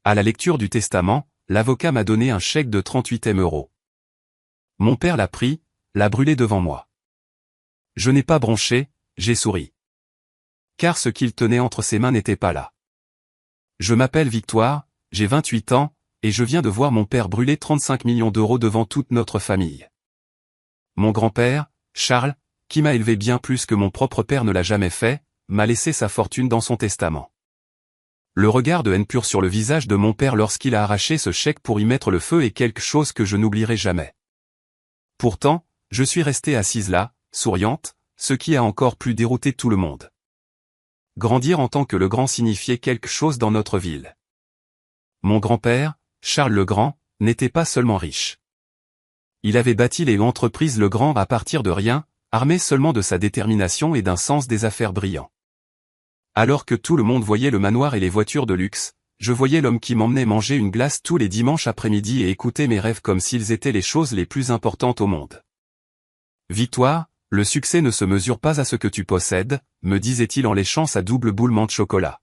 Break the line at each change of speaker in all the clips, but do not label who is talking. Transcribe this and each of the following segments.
À la lecture du testament, l'avocat m'a donné un chèque de 38 000 €. Mon père l'a pris, l'a brûlé devant moi. Je n'ai pas bronché, j'ai souri. Car ce qu'il tenait entre ses mains n'était pas là. Je m'appelle Victoire, j'ai 28 ans, et je viens de voir mon père brûler 35 millions d'euros devant toute notre famille. Mon grand-père, Charles, qui m'a élevé bien plus que mon propre père ne l'a jamais fait, m'a laissé sa fortune dans son testament. Le regard de haine pure sur le visage de mon père lorsqu'il a arraché ce chèque pour y mettre le feu est quelque chose que je n'oublierai jamais. Pourtant, je suis restée assise là, souriante, ce qui a encore plus dérouté tout le monde. Grandir en tant que Legrand signifiait quelque chose dans notre ville. Mon grand-père, Charles Legrand, n'était pas seulement riche. Il avait bâti les entreprises Legrand à partir de rien, armé seulement de sa détermination et d'un sens des affaires brillant. Alors que tout le monde voyait le manoir et les voitures de luxe, je voyais l'homme qui m'emmenait manger une glace tous les dimanches après-midi et écouter mes rêves comme s'ils étaient les choses les plus importantes au monde. Victoire, le succès ne se mesure pas à ce que tu possèdes, me disait-il en léchant sa double boulement de chocolat.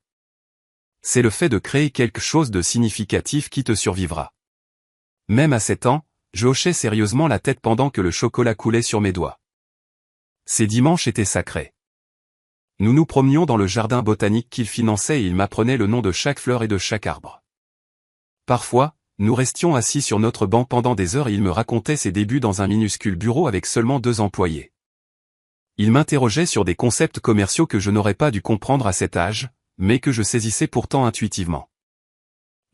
C'est le fait de créer quelque chose de significatif qui te survivra. Même à 7 ans, je hochais sérieusement la tête pendant que le chocolat coulait sur mes doigts. Ces dimanches étaient sacrés. Nous nous promenions dans le jardin botanique qu'il finançait et il m'apprenait le nom de chaque fleur et de chaque arbre. Parfois, nous restions assis sur notre banc pendant des heures et il me racontait ses débuts dans un minuscule bureau avec seulement 2 employés. Il m'interrogeait sur des concepts commerciaux que je n'aurais pas dû comprendre à cet âge, mais que je saisissais pourtant intuitivement.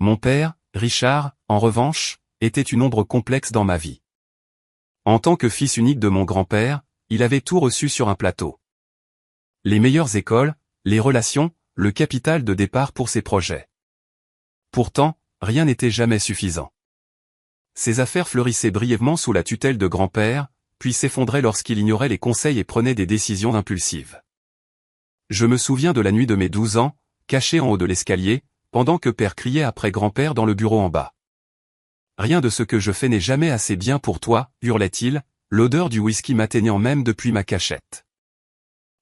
Mon père, Richard, en revanche, était une ombre complexe dans ma vie. En tant que fils unique de mon grand-père, il avait tout reçu sur un plateau. Les meilleures écoles, les relations, le capital de départ pour ses projets. Pourtant, rien n'était jamais suffisant. Ses affaires fleurissaient brièvement sous la tutelle de grand-père, puis s'effondraient lorsqu'il ignorait les conseils et prenait des décisions impulsives. Je me souviens de la nuit de mes 12 ans, caché en haut de l'escalier, pendant que père criait après grand-père dans le bureau en bas. « Rien de ce que je fais n'est jamais assez bien pour toi, hurlait-il, l'odeur du whisky m'atteignant même depuis ma cachette.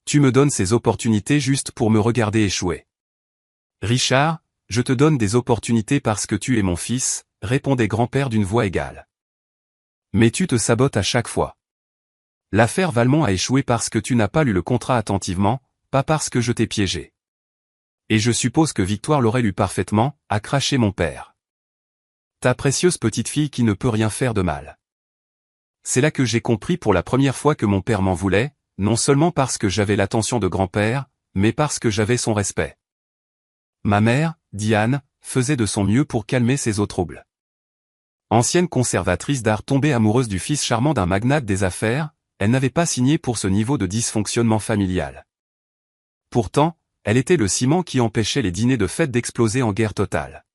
Tu me donnes ces opportunités juste pour me regarder échouer. Richard, je te donne des opportunités parce que tu es mon fils, répondait grand-père d'une voix égale. Mais tu te sabotes à chaque fois. L'affaire Valmont a échoué parce que tu n'as pas lu le contrat attentivement, pas parce que je t'ai piégé. Et je suppose que Victoire l'aurait lu parfaitement, a craché mon père. Ta précieuse petite fille qui ne peut rien faire de mal. C'est là que j'ai compris pour la première fois que mon père m'en voulait, non seulement parce que j'avais l'attention de grand-père, mais parce que j'avais son respect. Ma mère, Diane, faisait de son mieux pour calmer ses eaux troubles. Ancienne conservatrice d'art tombée amoureuse du fils charmant d'un magnate des affaires, elle n'avait pas signé pour ce niveau de dysfonctionnement familial. Pourtant, elle était le ciment qui empêchait les dîners de fête d'exploser en guerre totale.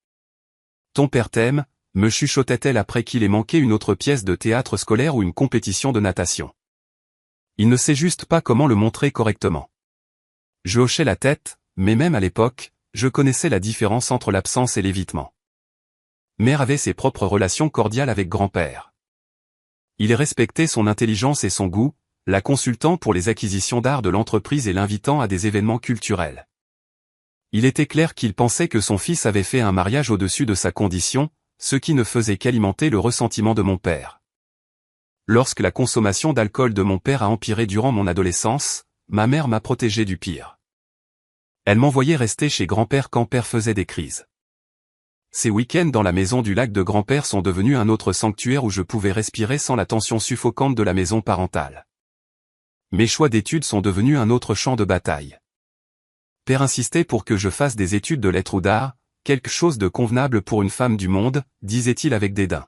Ton père t'aime, me chuchotait-elle après qu'il ait manqué une autre pièce de théâtre scolaire ou une compétition de natation. Il ne sait juste pas comment le montrer correctement. Je hochais la tête, mais même à l'époque, je connaissais la différence entre l'absence et l'évitement. Mère avait ses propres relations cordiales avec grand-père. Il respectait son intelligence et son goût, la consultant pour les acquisitions d'art de l'entreprise et l'invitant à des événements culturels. Il était clair qu'il pensait que son fils avait fait un mariage au-dessus de sa condition, ce qui ne faisait qu'alimenter le ressentiment de mon père. Lorsque la consommation d'alcool de mon père a empiré durant mon adolescence, ma mère m'a protégé du pire. Elle m'envoyait rester chez grand-père quand père faisait des crises. Ces week-ends dans la maison du lac de grand-père sont devenus un autre sanctuaire où je pouvais respirer sans la tension suffocante de la maison parentale. Mes choix d'études sont devenus un autre champ de bataille. Père insistait pour que je fasse des études de lettres ou d'art, quelque chose de convenable pour une femme du monde, disait-il avec dédain.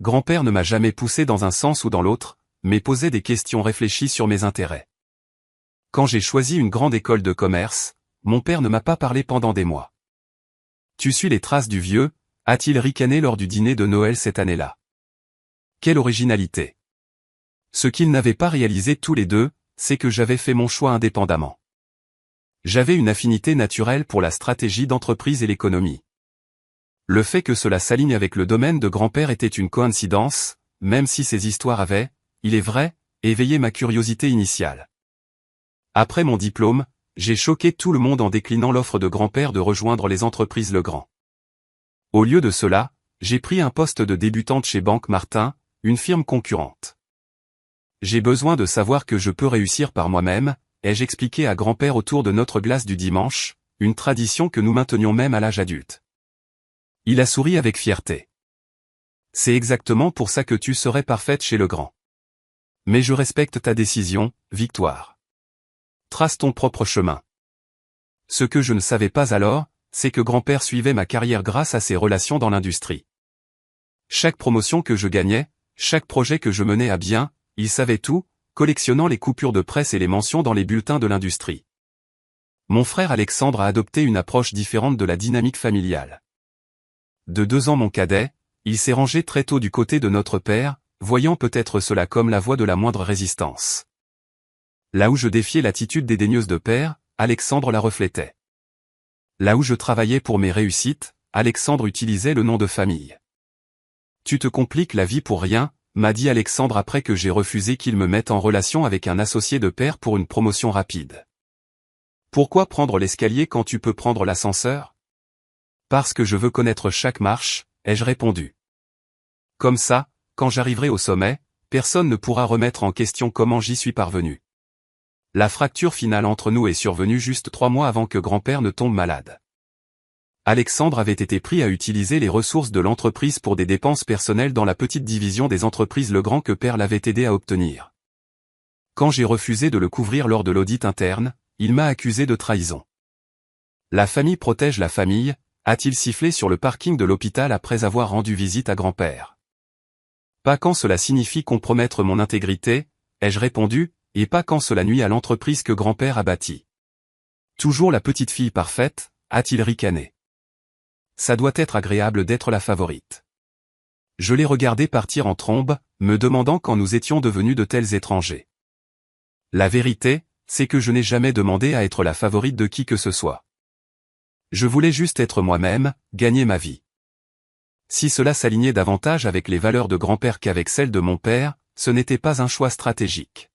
Grand-père ne m'a jamais poussé dans un sens ou dans l'autre, mais posait des questions réfléchies sur mes intérêts. Quand j'ai choisi une grande école de commerce, mon père ne m'a pas parlé pendant des mois. Tu suis les traces du vieux, a-t-il ricané lors du dîner de Noël cette année-là. Quelle originalité. Ce qu'ils n'avaient pas réalisé tous les deux, c'est que j'avais fait mon choix indépendamment. J'avais une affinité naturelle pour la stratégie d'entreprise et l'économie. Le fait que cela s'aligne avec le domaine de grand-père était une coïncidence, même si ces histoires avaient, il est vrai, éveillé ma curiosité initiale. Après mon diplôme, j'ai choqué tout le monde en déclinant l'offre de grand-père de rejoindre les entreprises Legrand. Au lieu de cela, j'ai pris un poste de débutante chez Banque Martin, une firme concurrente. J'ai besoin de savoir que je peux réussir par moi-même, ai-je expliqué à grand-père autour de notre glace du dimanche, une tradition que nous maintenions même à l'âge adulte. Il a souri avec fierté. C'est exactement pour ça que tu serais parfaite chez le grand. Mais je respecte ta décision, Victoire. Trace ton propre chemin. Ce que je ne savais pas alors, c'est que grand-père suivait ma carrière grâce à ses relations dans l'industrie. Chaque promotion que je gagnais, chaque projet que je menais à bien, il savait tout, collectionnant les coupures de presse et les mentions dans les bulletins de l'industrie. Mon frère Alexandre a adopté une approche différente de la dynamique familiale. De 2 ans mon cadet, il s'est rangé très tôt du côté de notre père, voyant peut-être cela comme la voie de la moindre résistance. Là où je défiais l'attitude dédaigneuse de père, Alexandre la reflétait. Là où je travaillais pour mes réussites, Alexandre utilisait le nom de famille. Tu te compliques la vie pour rien, m'a dit Alexandre après que j'ai refusé qu'il me mette en relation avec un associé de père pour une promotion rapide. Pourquoi prendre l'escalier quand tu peux prendre l'ascenseur? Parce que je veux connaître chaque marche, ai-je répondu. Comme ça, quand j'arriverai au sommet, personne ne pourra remettre en question comment j'y suis parvenu. La fracture finale entre nous est survenue juste 3 mois avant que grand-père ne tombe malade. Alexandre avait été pris à utiliser les ressources de l'entreprise pour des dépenses personnelles dans la petite division des entreprises Legrand que père l'avait aidé à obtenir. Quand j'ai refusé de le couvrir lors de l'audit interne, il m'a accusé de trahison. La famille protège la famille, a-t-il sifflé sur le parking de l'hôpital après avoir rendu visite à grand-père. Pas quand cela signifie compromettre mon intégrité, ai-je répondu, et pas quand cela nuit à l'entreprise que grand-père a bâtie. Toujours la petite fille parfaite, a-t-il ricané. Ça doit être agréable d'être la favorite. Je l'ai regardé partir en trombe, me demandant quand nous étions devenus de tels étrangers. La vérité, c'est que je n'ai jamais demandé à être la favorite de qui que ce soit. Je voulais juste être moi-même, gagner ma vie. Si cela s'alignait davantage avec les valeurs de grand-père qu'avec celles de mon père, ce n'était pas un choix stratégique.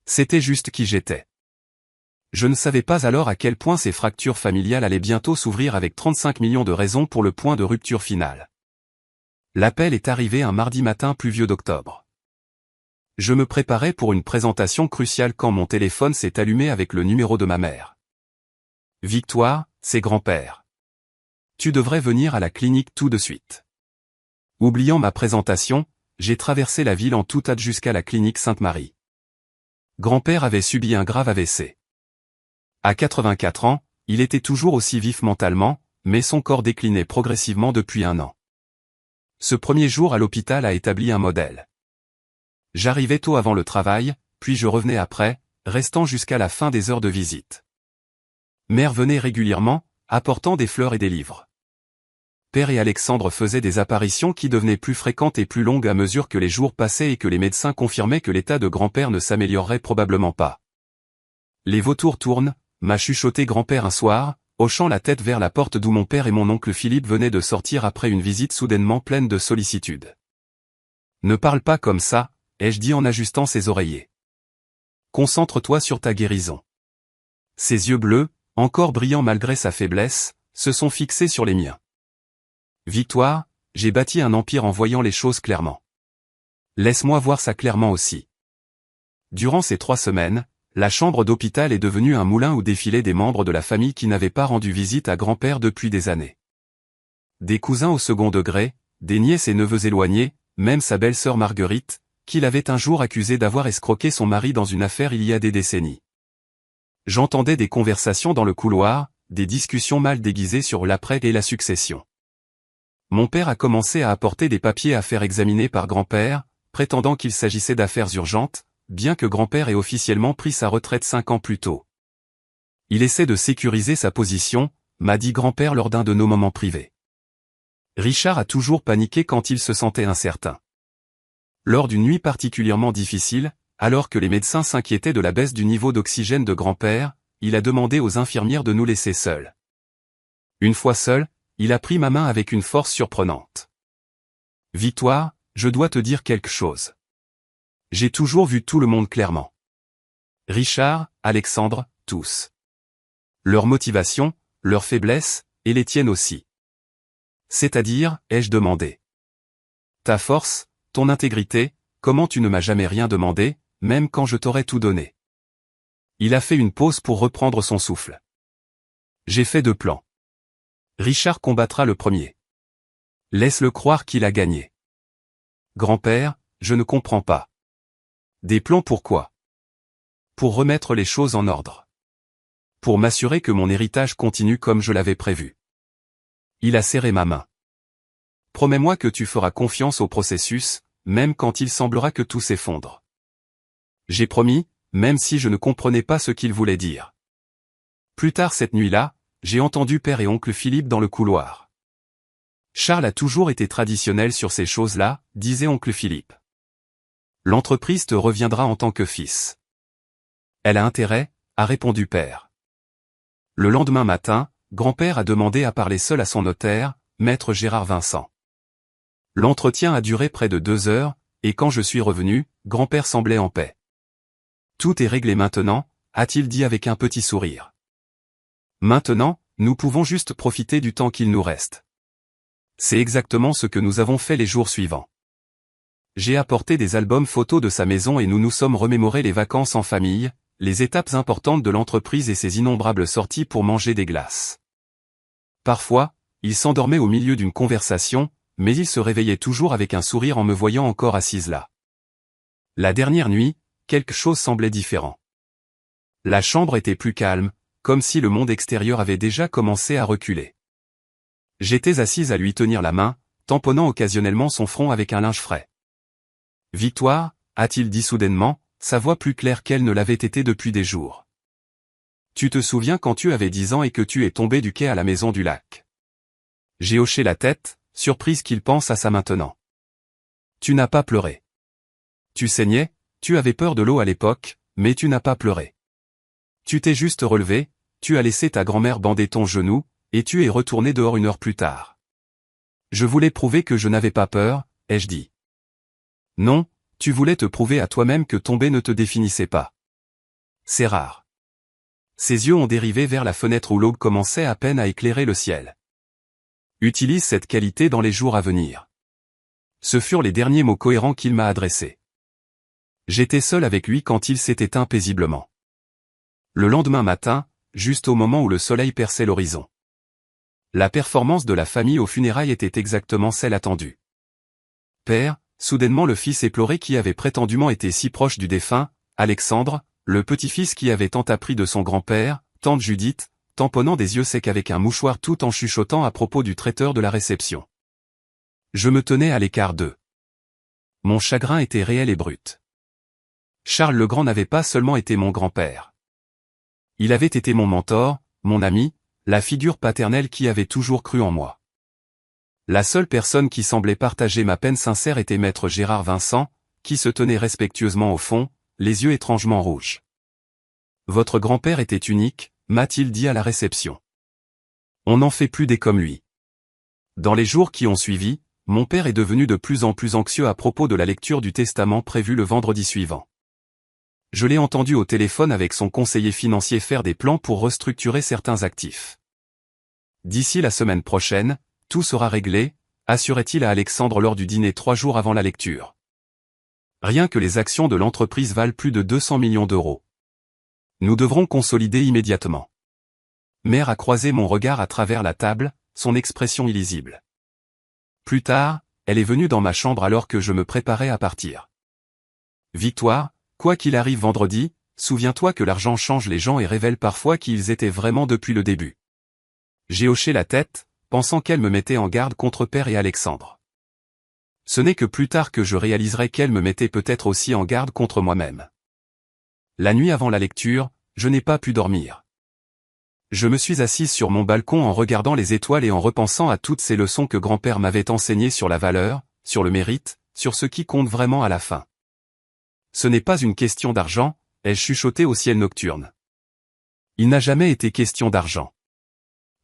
C'était juste qui j'étais. Je ne savais pas alors à quel point ces fractures familiales allaient bientôt s'ouvrir avec 35 millions de raisons pour le point de rupture finale. L'appel est arrivé un mardi matin pluvieux d'octobre. Je me préparais pour une présentation cruciale quand mon téléphone s'est allumé avec le numéro de ma mère. Victoire, c'est grand-père. Tu devrais venir à la clinique tout de suite. Oubliant ma présentation, j'ai traversé la ville en toute hâte jusqu'à la clinique Sainte-Marie. Grand-père avait subi un grave AVC. À 84 ans, il était toujours aussi vif mentalement, mais son corps déclinait progressivement depuis 1 an. Ce premier jour à l'hôpital a établi un modèle. J'arrivais tôt avant le travail, puis je revenais après, restant jusqu'à la fin des heures de visite. Mère venait régulièrement, apportant des fleurs et des livres. Père et Alexandre faisaient des apparitions qui devenaient plus fréquentes et plus longues à mesure que les jours passaient et que les médecins confirmaient que l'état de grand-père ne s'améliorerait probablement pas. Les vautours tournent, m'a chuchoté grand-père un soir, hochant la tête vers la porte d'où mon père et mon oncle Philippe venaient de sortir après une visite soudainement pleine de sollicitude. Ne parle pas comme ça, ai-je dit en ajustant ses oreillers. Concentre-toi sur ta guérison. Ses yeux bleus, encore brillants malgré sa faiblesse, se sont fixés sur les miens. Victoire, j'ai bâti un empire en voyant les choses clairement. Laisse-moi voir ça clairement aussi. Durant ces 3 semaines, la chambre d'hôpital est devenue un moulin où défilaient des membres de la famille qui n'avaient pas rendu visite à grand-père depuis des années. Des cousins au second degré, des nièces et neveux éloignés, même sa belle-sœur Marguerite, qui l'avait un jour accusé d'avoir escroqué son mari dans une affaire il y a des décennies. J'entendais des conversations dans le couloir, des discussions mal déguisées sur l'après et la succession. Mon père a commencé à apporter des papiers à faire examiner par grand-père, prétendant qu'il s'agissait d'affaires urgentes, bien que grand-père ait officiellement pris sa retraite 5 ans plus tôt. Il essaie de sécuriser sa position, m'a dit grand-père lors d'un de nos moments privés. Richard a toujours paniqué quand il se sentait incertain. Lors d'une nuit particulièrement difficile, alors que les médecins s'inquiétaient de la baisse du niveau d'oxygène de grand-père, il a demandé aux infirmières de nous laisser seuls. Une fois seul, il a pris ma main avec une force surprenante. Victoire, je dois te dire quelque chose. J'ai toujours vu tout le monde clairement. Richard, Alexandre, tous. Leurs motivations, leurs faiblesses, et les tiennes aussi. C'est-à-dire, ai-je demandé. Ta force, ton intégrité, comment tu ne m'as jamais rien demandé, même quand je t'aurais tout donné. Il a fait une pause pour reprendre son souffle. J'ai fait 2 plans. Richard combattra le premier. Laisse-le croire qu'il a gagné. Grand-père, je ne comprends pas. Des plans pourquoi? Pour remettre les choses en ordre. Pour m'assurer que mon héritage continue comme je l'avais prévu. Il a serré ma main. Promets-moi que tu feras confiance au processus, même quand il semblera que tout s'effondre. J'ai promis, même si je ne comprenais pas ce qu'il voulait dire. Plus tard cette nuit-là, j'ai entendu père et oncle Philippe dans le couloir. Charles a toujours été traditionnel sur ces choses-là, disait oncle Philippe. L'entreprise te reviendra en tant que fils. Elle a intérêt, a répondu père. Le lendemain matin, grand-père a demandé à parler seul à son notaire, maître Gérard Vincent. L'entretien a duré près de 2 heures, et quand je suis revenu, grand-père semblait en paix. Tout est réglé maintenant, a-t-il dit avec un petit sourire. Maintenant, nous pouvons juste profiter du temps qu'il nous reste. C'est exactement ce que nous avons fait les jours suivants. J'ai apporté des albums photos de sa maison et nous nous sommes remémorés les vacances en famille, les étapes importantes de l'entreprise et ses innombrables sorties pour manger des glaces. Parfois, il s'endormait au milieu d'une conversation, mais il se réveillait toujours avec un sourire en me voyant encore assise là. La dernière nuit, quelque chose semblait différent. La chambre était plus calme, comme si le monde extérieur avait déjà commencé à reculer. J'étais assise à lui tenir la main, tamponnant occasionnellement son front avec un linge frais. « Victoire » a-t-il dit soudainement, sa voix plus claire qu'elle ne l'avait été depuis des jours. « Tu te souviens quand tu avais 10 ans et que tu es tombée du quai à la maison du lac ?» J'ai hoché la tête, surprise qu'il pense à ça maintenant. « Tu n'as pas pleuré. Tu saignais, tu avais peur de l'eau à l'époque, mais tu n'as pas pleuré. Tu t'es juste relevé, tu as laissé ta grand-mère bander ton genou, et tu es retourné dehors 1 heure plus tard. Je voulais prouver que je n'avais pas peur, ai-je dit. Non, tu voulais te prouver à toi-même que tomber ne te définissait pas. C'est rare. » Ses yeux ont dérivé vers la fenêtre où l'aube commençait à peine à éclairer le ciel. Utilise cette qualité dans les jours à venir. Ce furent les derniers mots cohérents qu'il m'a adressés. J'étais seul avec lui quand il s'est éteint paisiblement. Le lendemain matin, juste au moment où le soleil perçait l'horizon. La performance de la famille aux funérailles était exactement celle attendue. Père, soudainement le fils éploré qui avait prétendument été si proche du défunt, Alexandre, le petit-fils qui avait tant appris de son grand-père, tante Judith, tamponnant des yeux secs avec un mouchoir tout en chuchotant à propos du traiteur de la réception. Je me tenais à l'écart d'eux. Mon chagrin était réel et brut. Charles le Grand n'avait pas seulement été mon grand-père. Il avait été mon mentor, mon ami, la figure paternelle qui avait toujours cru en moi. La seule personne qui semblait partager ma peine sincère était maître Gérard Vincent, qui se tenait respectueusement au fond, les yeux étrangement rouges. Votre grand-père était unique, m'a-t-il dit à la réception. On n'en fait plus des comme lui. Dans les jours qui ont suivi, mon père est devenu de plus en plus anxieux à propos de la lecture du testament prévu le vendredi suivant. Je l'ai entendu au téléphone avec son conseiller financier faire des plans pour restructurer certains actifs. D'ici la semaine prochaine, tout sera réglé, assurait-il à Alexandre lors du dîner 3 jours avant la lecture. Rien que les actions de l'entreprise valent plus de 200 millions d'euros. Nous devrons consolider immédiatement. Mère a croisé mon regard à travers la table, son expression illisible. Plus tard, elle est venue dans ma chambre alors que je me préparais à partir. Victoire, quoi qu'il arrive vendredi, souviens-toi que l'argent change les gens et révèle parfois qui ils étaient vraiment depuis le début. J'ai hoché la tête, pensant qu'elle me mettait en garde contre Père et Alexandre. Ce n'est que plus tard que je réaliserai qu'elle me mettait peut-être aussi en garde contre moi-même. La nuit avant la lecture, je n'ai pas pu dormir. Je me suis assise sur mon balcon en regardant les étoiles et en repensant à toutes ces leçons que grand-père m'avait enseignées sur la valeur, sur le mérite, sur ce qui compte vraiment à la fin. Ce n'est pas une question d'argent, ai-je chuchoté au ciel nocturne. Il n'a jamais été question d'argent.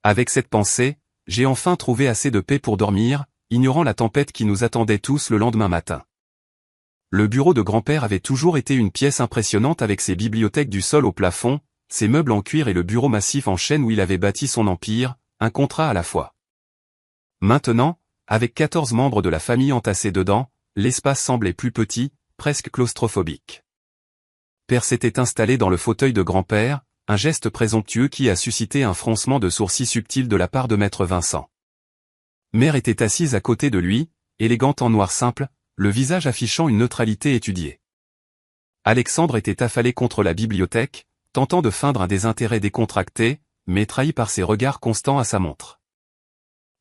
Avec cette pensée, j'ai enfin trouvé assez de paix pour dormir, ignorant la tempête qui nous attendait tous le lendemain matin. Le bureau de grand-père avait toujours été une pièce impressionnante avec ses bibliothèques du sol au plafond, ses meubles en cuir et le bureau massif en chêne où il avait bâti son empire, un contrat à la fois. Maintenant, avec 14 membres de la famille entassés dedans, l'espace semblait plus petit, presque claustrophobique. Père s'était installé dans le fauteuil de grand-père, un geste présomptueux qui a suscité un froncement de sourcils subtil de la part de maître Vincent. Mère était assise à côté de lui, élégante en noir simple, le visage affichant une neutralité étudiée. Alexandre était affalé contre la bibliothèque, tentant de feindre un désintérêt décontracté, mais trahi par ses regards constants à sa montre.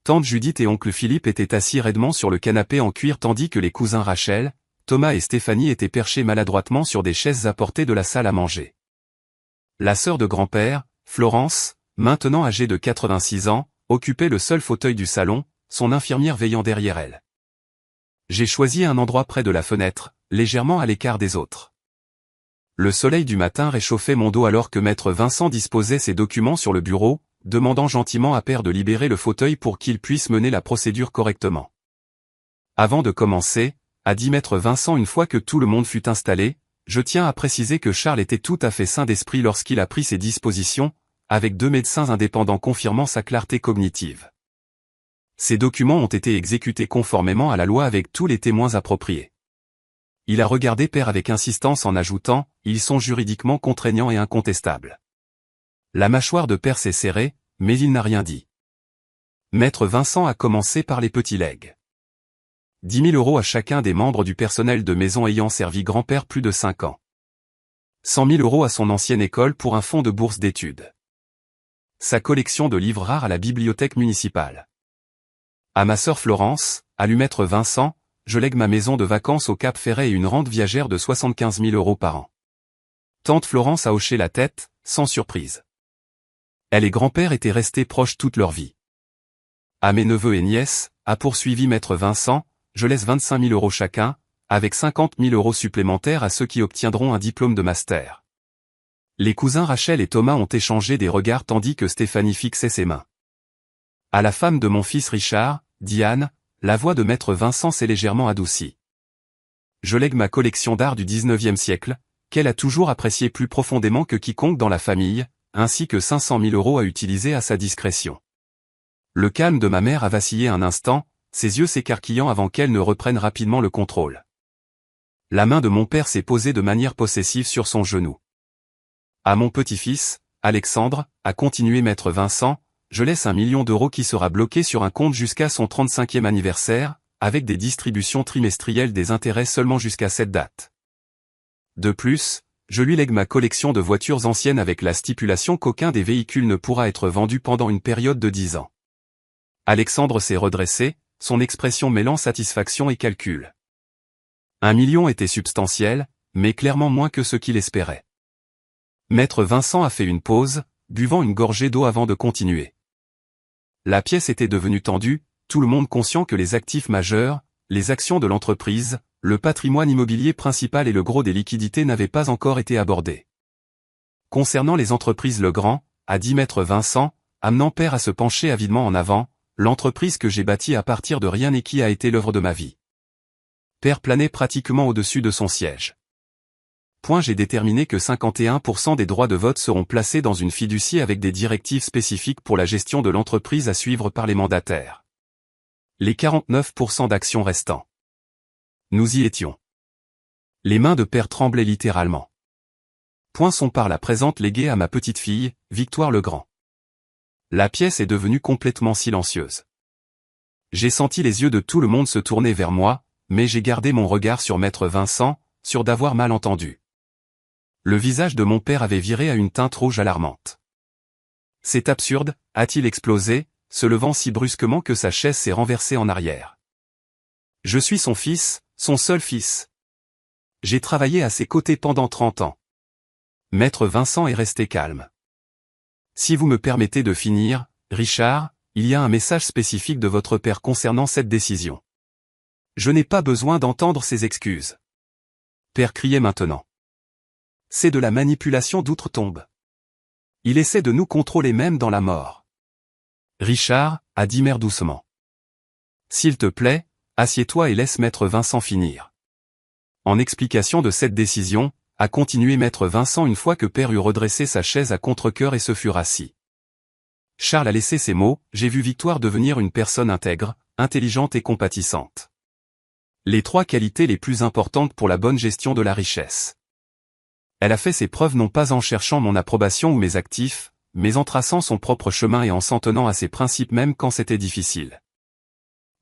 Tante Judith et oncle Philippe étaient assis raidement sur le canapé en cuir tandis que les cousins Rachel, Thomas et Stéphanie étaient perchés maladroitement sur des chaises apportées de la salle à manger. La sœur de grand-père, Florence, maintenant âgée de 86 ans, occupait le seul fauteuil du salon, son infirmière veillant derrière elle. J'ai choisi un endroit près de la fenêtre, légèrement à l'écart des autres. Le soleil du matin réchauffait mon dos alors que maître Vincent disposait ses documents sur le bureau, demandant gentiment à Père de libérer le fauteuil pour qu'il puisse mener la procédure correctement. Avant de commencer, a dit maître Vincent une fois que tout le monde fut installé, je tiens à préciser que Charles était tout à fait sain d'esprit lorsqu'il a pris ses dispositions, avec 2 médecins indépendants confirmant sa clarté cognitive. Ces documents ont été exécutés conformément à la loi avec tous les témoins appropriés. Il a regardé Père avec insistance en ajoutant, ils sont juridiquement contraignants et incontestables. La mâchoire de Père s'est serrée, mais il n'a rien dit. Maître Vincent a commencé par les petits legs. 10 000 € à chacun des membres du personnel de maison ayant servi grand-père plus de 5 ans. 100 000 € à son ancienne école pour un fonds de bourse d'études. Sa collection de livres rares à la bibliothèque municipale. À ma sœur Florence, a lu maître Vincent, je lègue ma maison de vacances au Cap Ferret et une rente viagère de 75 000 € par an. Tante Florence a hoché la tête, sans surprise. Elle et grand-père étaient restés proches toute leur vie. À mes neveux et nièces, a poursuivi maître Vincent, je laisse 25 000 € chacun, avec 50 000 € supplémentaires à ceux qui obtiendront un diplôme de master. Les cousins Rachel et Thomas ont échangé des regards tandis que Stéphanie fixait ses mains. À la femme de mon fils Richard, Diane, la voix de maître Vincent s'est légèrement adoucie. Je lègue ma collection d'art du 19e siècle, qu'elle a toujours appréciée plus profondément que quiconque dans la famille, ainsi que 500 000 € à utiliser à sa discrétion. Le calme de ma mère a vacillé un instant, ses yeux s'écarquillant avant qu'elle ne reprenne rapidement le contrôle. La main de mon père s'est posée de manière possessive sur son genou. À mon petit-fils, Alexandre, a continué maître Vincent, je laisse 1 million d'euros qui sera bloqué sur un compte jusqu'à son 35e anniversaire, avec des distributions trimestrielles des intérêts seulement jusqu'à cette date. De plus, je lui lègue ma collection de voitures anciennes avec la stipulation qu'aucun des véhicules ne pourra être vendu pendant une période de 10 ans. Alexandre s'est redressé, son expression mêlant satisfaction et calcul. 1 million était substantiel, mais clairement moins que ce qu'il espérait. Maître Vincent a fait une pause, buvant une gorgée d'eau avant de continuer. La pièce était devenue tendue, tout le monde conscient que les actifs majeurs, les actions de l'entreprise, le patrimoine immobilier principal et le gros des liquidités n'avaient pas encore été abordés. Concernant les entreprises Legrand, a dit maître Vincent, amenant Père à se pencher avidement en avant, l'entreprise que j'ai bâtie à partir de rien et qui a été l'œuvre de ma vie. Père planait pratiquement au-dessus de son siège. J'ai déterminé que 51% des droits de vote seront placés dans une fiducie avec des directives spécifiques pour la gestion de l'entreprise à suivre par les mandataires. Les 49% d'actions restants. Nous y étions. Les mains de Père tremblaient littéralement. Sont par la présente léguée à ma petite-fille, Victoire Legrand. La pièce est devenue complètement silencieuse. J'ai senti les yeux de tout le monde se tourner vers moi, mais j'ai gardé mon regard sur maître Vincent, sûr d'avoir mal entendu. Le visage de mon père avait viré à une teinte rouge alarmante. C'est absurde, a-t-il explosé, se levant si brusquement que sa chaise s'est renversée en arrière. Je suis son fils, son seul fils. J'ai travaillé à ses côtés pendant 30 ans. Maître Vincent est resté calme. Si vous me permettez de finir, Richard, il y a un message spécifique de votre père concernant cette décision. Je n'ai pas besoin d'entendre ses excuses. Père criait maintenant. C'est de la manipulation d'outre-tombe. Il essaie de nous contrôler même dans la mort. Richard, a dit mère doucement. S'il te plaît, assieds-toi et laisse maître Vincent finir. En explication de cette décision, a continué maître Vincent une fois que Père eut redressé sa chaise à contre-cœur et se fut rassis. Charles a laissé ces mots, j'ai vu Victoire devenir une personne intègre, intelligente et compatissante. Les 3 qualités les plus importantes pour la bonne gestion de la richesse. Elle a fait ses preuves non pas en cherchant mon approbation ou mes actifs, mais en traçant son propre chemin et en s'en tenant à ses principes même quand c'était difficile.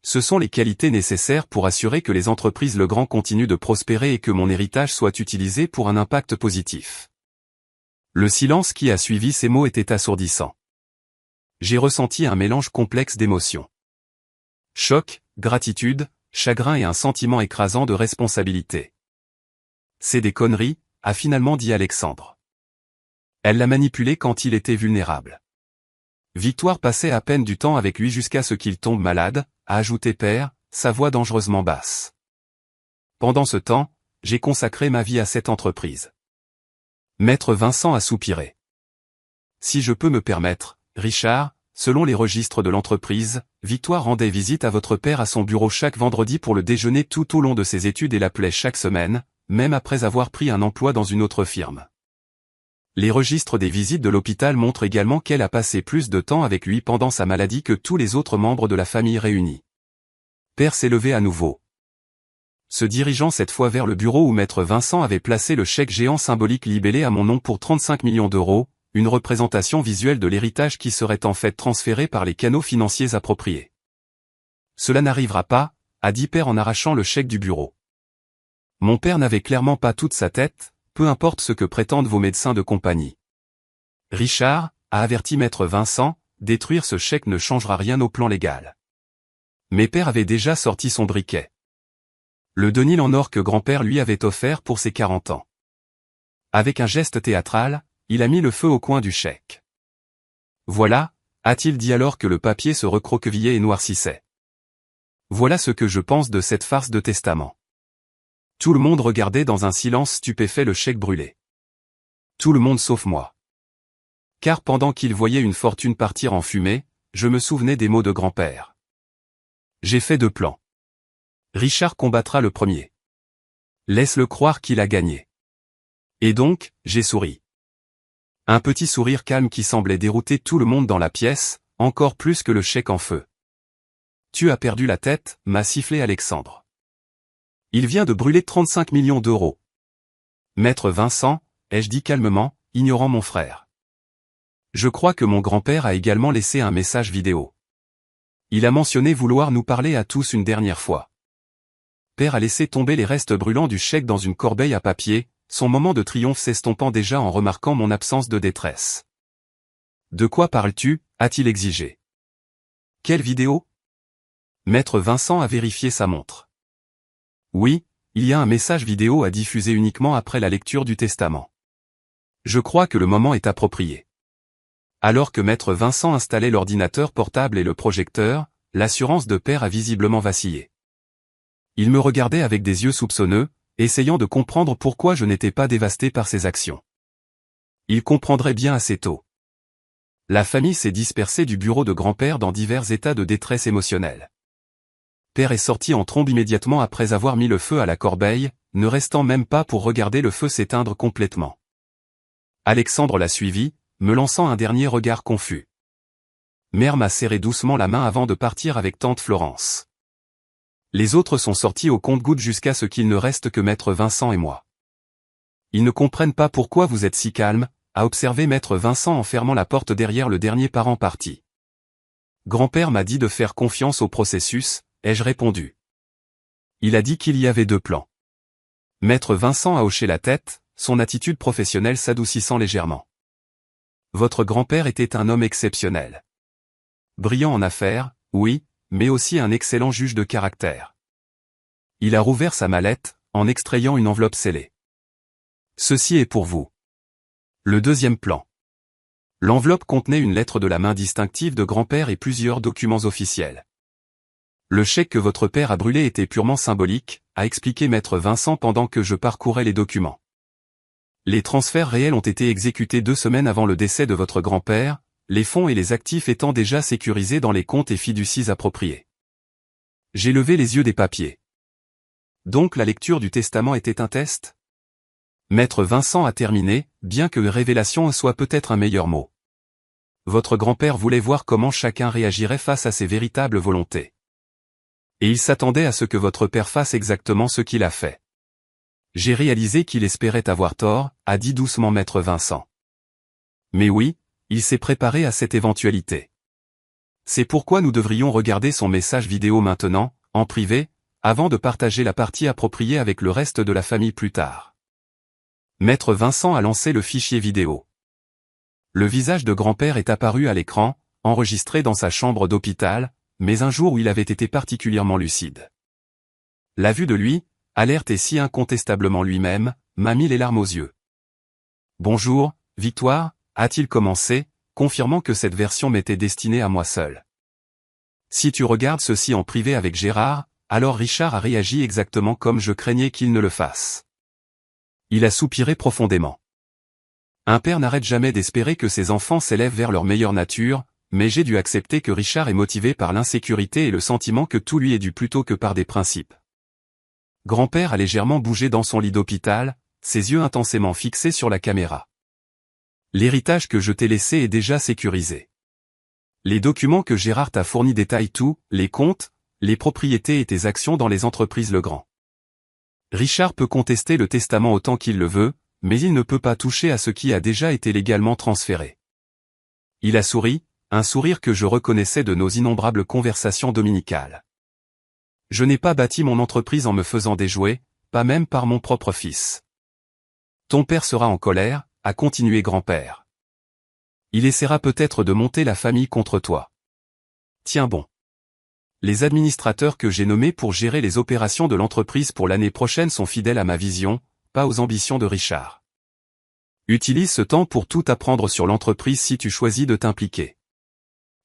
Ce sont les qualités nécessaires pour assurer que les entreprises Legrand continuent de prospérer et que mon héritage soit utilisé pour un impact positif. Le silence qui a suivi ces mots était assourdissant. J'ai ressenti un mélange complexe d'émotions. Choc, gratitude, chagrin et un sentiment écrasant de responsabilité. C'est des conneries, a finalement dit Alexandre. Elle l'a manipulé quand il était vulnérable. Victoire passait à peine du temps avec lui jusqu'à ce qu'il tombe malade, a ajouté Père, sa voix dangereusement basse. Pendant ce temps, j'ai consacré ma vie à cette entreprise. Maître Vincent a soupiré. Si je peux me permettre, Richard, selon les registres de l'entreprise, Victoire rendait visite à votre père à son bureau chaque vendredi pour le déjeuner tout au long de ses études et l'appelait chaque semaine, même après avoir pris un emploi dans une autre firme. Les registres des visites de l'hôpital montrent également qu'elle a passé plus de temps avec lui pendant sa maladie que tous les autres membres de la famille réunis. Père s'est levé à nouveau. Se dirigeant cette fois vers le bureau où Maître Vincent avait placé le chèque géant symbolique libellé à mon nom pour 35 millions d'euros, une représentation visuelle de l'héritage qui serait en fait transféré par les canaux financiers appropriés. Cela n'arrivera pas, a dit Père en arrachant le chèque du bureau. Mon père n'avait clairement pas toute sa tête, peu importe ce que prétendent vos médecins de compagnie. Richard, a averti Maître Vincent, détruire ce chèque ne changera rien au plan légal. Mais Père avait déjà sorti son briquet. Le denil en or que grand-père lui avait offert pour ses 40 ans. Avec un geste théâtral, il a mis le feu au coin du chèque. Voilà, a-t-il dit alors que le papier se recroquevillait et noircissait. Voilà ce que je pense de cette farce de testament. Tout le monde regardait dans un silence stupéfait le chèque brûlé. Tout le monde sauf moi. Car pendant qu'il voyait une fortune partir en fumée, je me souvenais des mots de grand-père. J'ai fait 2 plans. Richard combattra le premier. Laisse-le croire qu'il a gagné. Et donc, j'ai souri. Un petit sourire calme qui semblait dérouter tout le monde dans la pièce, encore plus que le chèque en feu. Tu as perdu la tête, m'a sifflé Alexandre. Il vient de brûler 35 millions d'euros. Maître Vincent, ai-je dit calmement, ignorant mon frère. Je crois que mon grand-père a également laissé un message vidéo. Il a mentionné vouloir nous parler à tous une dernière fois. Père a laissé tomber les restes brûlants du chèque dans une corbeille à papier, son moment de triomphe s'estompant déjà en remarquant mon absence de détresse. De quoi parles-tu, a-t-il exigé. Quelle vidéo? Maître Vincent a vérifié sa montre. Oui, il y a un message vidéo à diffuser uniquement après la lecture du testament. Je crois que le moment est approprié. Alors que Maître Vincent installait l'ordinateur portable et le projecteur, l'assurance de Père a visiblement vacillé. Il me regardait avec des yeux soupçonneux, essayant de comprendre pourquoi je n'étais pas dévasté par ses actions. Il comprendrait bien assez tôt. La famille s'est dispersée du bureau de grand-père dans divers états de détresse émotionnelle. Père est sorti en trombe immédiatement après avoir mis le feu à la corbeille, ne restant même pas pour regarder le feu s'éteindre complètement. Alexandre l'a suivi, me lançant un dernier regard confus. Mère m'a serré doucement la main avant de partir avec tante Florence. Les autres sont sortis au compte-gouttes jusqu'à ce qu'il ne reste que Maître Vincent et moi. Ils ne comprennent pas pourquoi vous êtes si calme, a observé Maître Vincent en fermant la porte derrière le dernier parent parti. Grand-père m'a dit de faire confiance au processus, ai-je répondu. Il a dit qu'il y avait 2 plans. Maître Vincent a hoché la tête, son attitude professionnelle s'adoucissant légèrement. Votre grand-père était un homme exceptionnel. Brillant en affaires, oui, mais aussi un excellent juge de caractère. Il a rouvert sa mallette, en extrayant une enveloppe scellée. Ceci est pour vous. Le 2e plan. L'enveloppe contenait une lettre de la main distinctive de grand-père et plusieurs documents officiels. Le chèque que votre père a brûlé était purement symbolique, a expliqué Maître Vincent pendant que je parcourais les documents. Les transferts réels ont été exécutés 2 semaines avant le décès de votre grand-père, les fonds et les actifs étant déjà sécurisés dans les comptes et fiducies appropriés. J'ai levé les yeux des papiers. Donc la lecture du testament était un test? Maître Vincent a terminé, bien que révélation soit peut-être un meilleur mot. Votre grand-père voulait voir comment chacun réagirait face à ses véritables volontés. Et il s'attendait à ce que votre père fasse exactement ce qu'il a fait. J'ai réalisé qu'il espérait avoir tort, a dit doucement maître Vincent. Mais oui, il s'est préparé à cette éventualité. C'est pourquoi nous devrions regarder son message vidéo maintenant, en privé, avant de partager la partie appropriée avec le reste de la famille plus tard. Maître Vincent a lancé le fichier vidéo. Le visage de grand-père est apparu à l'écran, enregistré dans sa chambre d'hôpital, mais un jour où il avait été particulièrement lucide. La vue de lui, alerte et si incontestablement lui-même, m'a mis les larmes aux yeux. « Bonjour, Victoire », a-t-il commencé, confirmant que cette version m'était destinée à moi seul. Si tu regardes ceci en privé avec Gérard, alors Richard a réagi exactement comme je craignais qu'il ne le fasse. Il a soupiré profondément. Un père n'arrête jamais d'espérer que ses enfants s'élèvent vers leur meilleure nature, mais j'ai dû accepter que Richard est motivé par l'insécurité et le sentiment que tout lui est dû plutôt que par des principes. Grand-père a légèrement bougé dans son lit d'hôpital, ses yeux intensément fixés sur la caméra. L'héritage que je t'ai laissé est déjà sécurisé. Les documents que Gérard t'a fournis détaillent tout, les comptes, les propriétés et tes actions dans les entreprises Legrand. Richard peut contester le testament autant qu'il le veut, mais il ne peut pas toucher à ce qui a déjà été légalement transféré. Il a souri, un sourire que je reconnaissais de nos innombrables conversations dominicales. Je n'ai pas bâti mon entreprise en me faisant déjouer, pas même par mon propre fils. Ton père sera en colère, a continué grand-père. Il essaiera peut-être de monter la famille contre toi. Tiens bon. Les administrateurs que j'ai nommés pour gérer les opérations de l'entreprise pour l'année prochaine sont fidèles à ma vision, pas aux ambitions de Richard. Utilise ce temps pour tout apprendre sur l'entreprise si tu choisis de t'impliquer.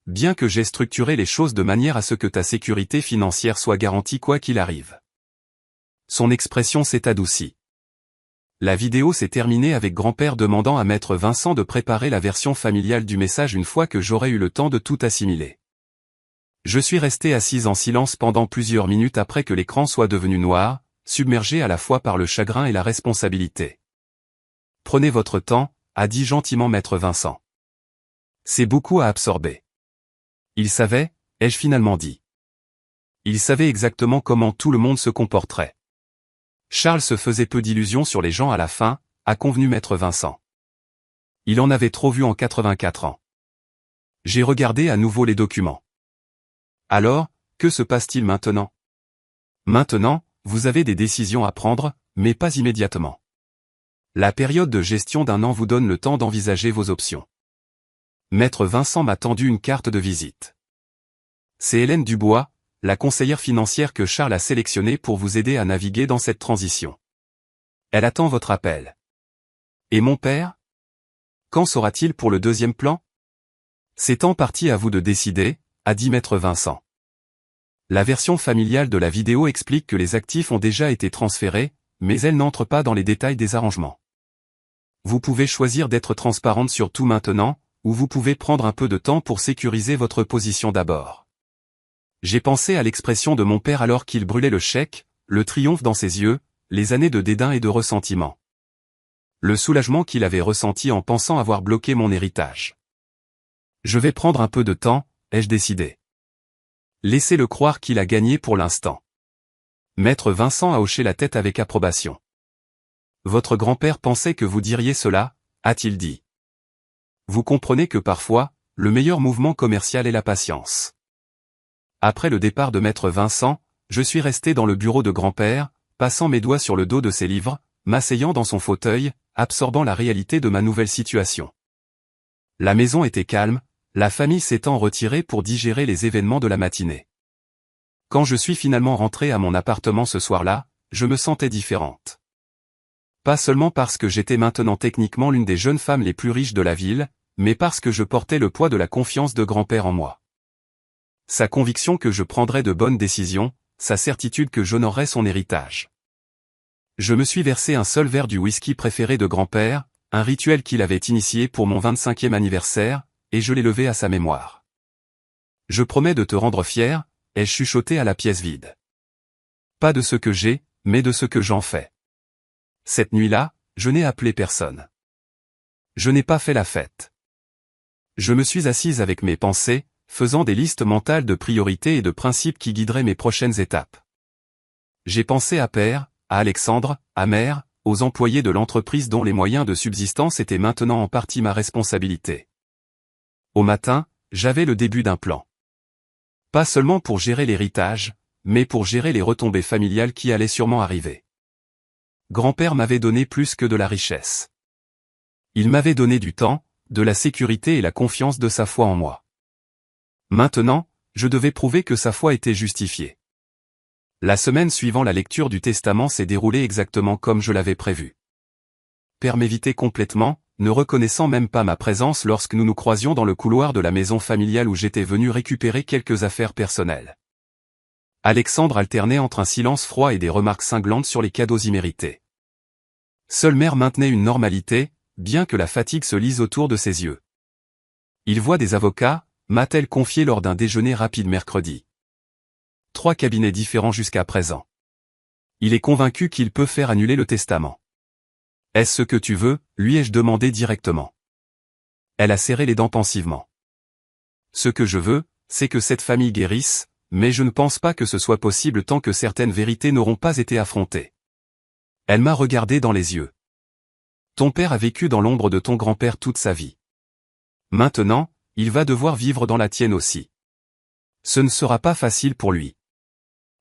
Bien que j'ai structuré les choses de manière à ce que ta sécurité financière soit garantie quoi qu'il arrive. Son expression s'est adoucie. La vidéo s'est terminée avec grand-père demandant à maître Vincent de préparer la version familiale du message une fois que j'aurai eu le temps de tout assimiler. Je suis resté assise en silence pendant plusieurs minutes après que l'écran soit devenu noir, submergé à la fois par le chagrin et la responsabilité. Prenez votre temps, a dit gentiment maître Vincent. C'est beaucoup à absorber. Il savait, ai-je finalement dit. Il savait exactement comment tout le monde se comporterait. Charles se faisait peu d'illusions sur les gens à la fin, a convenu maître Vincent. Il en avait trop vu en 84 ans. J'ai regardé à nouveau les documents. Alors, que se passe-t-il maintenant? Maintenant, vous avez des décisions à prendre, mais pas immédiatement. La période de gestion d'1 an vous donne le temps d'envisager vos options. Maître Vincent m'a tendu une carte de visite. C'est Hélène Dubois, la conseillère financière que Charles a sélectionnée pour vous aider à naviguer dans cette transition. Elle attend votre appel. Et mon père? Quand sera-t-il pour le deuxième plan? C'est en partie à vous de décider, a dit maître Vincent. La version familiale de la vidéo explique que les actifs ont déjà été transférés, mais elle n'entre pas dans les détails des arrangements. Vous pouvez choisir d'être transparente sur tout maintenant, ou vous pouvez prendre un peu de temps pour sécuriser votre position d'abord. J'ai pensé à l'expression de mon père alors qu'il brûlait le chèque, le triomphe dans ses yeux, les années de dédain et de ressentiment. Le soulagement qu'il avait ressenti en pensant avoir bloqué mon héritage. Je vais prendre un peu de temps, ai-je décidé. Laissez-le croire qu'il a gagné pour l'instant. Maître Vincent a hoché la tête avec approbation. Votre grand-père pensait que vous diriez cela, a-t-il dit. Vous comprenez que parfois, le meilleur mouvement commercial est la patience. Après le départ de maître Vincent, je suis resté dans le bureau de grand-père, passant mes doigts sur le dos de ses livres, m'asseyant dans son fauteuil, absorbant la réalité de ma nouvelle situation. La maison était calme, la famille s'étant retirée pour digérer les événements de la matinée. Quand je suis finalement rentré à mon appartement ce soir-là, je me sentais différente. Pas seulement parce que j'étais maintenant techniquement l'une des jeunes femmes les plus riches de la ville, mais parce que je portais le poids de la confiance de grand-père en moi. Sa conviction que je prendrais de bonnes décisions, sa certitude que j'honorerais son héritage. Je me suis versé un seul verre du whisky préféré de grand-père, un rituel qu'il avait initié pour mon 25e anniversaire, et je l'ai levé à sa mémoire. Je promets de te rendre fier, ai-je chuchoté à la pièce vide. Pas de ce que j'ai, mais de ce que j'en fais. Cette nuit-là, je n'ai appelé personne. Je n'ai pas fait la fête. Je me suis assise avec mes pensées, faisant des listes mentales de priorités et de principes qui guideraient mes prochaines étapes. J'ai pensé à Père, à Alexandre, à Mère, aux employés de l'entreprise dont les moyens de subsistance étaient maintenant en partie ma responsabilité. Au matin, j'avais le début d'un plan. Pas seulement pour gérer l'héritage, mais pour gérer les retombées familiales qui allaient sûrement arriver. Grand-père m'avait donné plus que de la richesse. Il m'avait donné du temps, de la sécurité et la confiance de sa foi en moi. Maintenant, je devais prouver que sa foi était justifiée. La semaine suivant la lecture du testament s'est déroulée exactement comme je l'avais prévu. Père m'évitait complètement, ne reconnaissant même pas ma présence lorsque nous nous croisions dans le couloir de la maison familiale où j'étais venu récupérer quelques affaires personnelles. Alexandre alternait entre un silence froid et des remarques cinglantes sur les cadeaux immérités. Seule Mère maintenait une normalité, bien que la fatigue se lise autour de ses yeux. Il voit des avocats, m'a-t-elle confié lors d'un déjeuner rapide mercredi. 3 cabinets différents jusqu'à présent. Il est convaincu qu'il peut faire annuler le testament. Est-ce ce que tu veux, lui ai-je demandé directement. Elle a serré les dents pensivement. Ce que je veux, c'est que cette famille guérisse, mais je ne pense pas que ce soit possible tant que certaines vérités n'auront pas été affrontées. Elle m'a regardé dans les yeux. Ton père a vécu dans l'ombre de ton grand-père toute sa vie. Maintenant, il va devoir vivre dans la tienne aussi. Ce ne sera pas facile pour lui.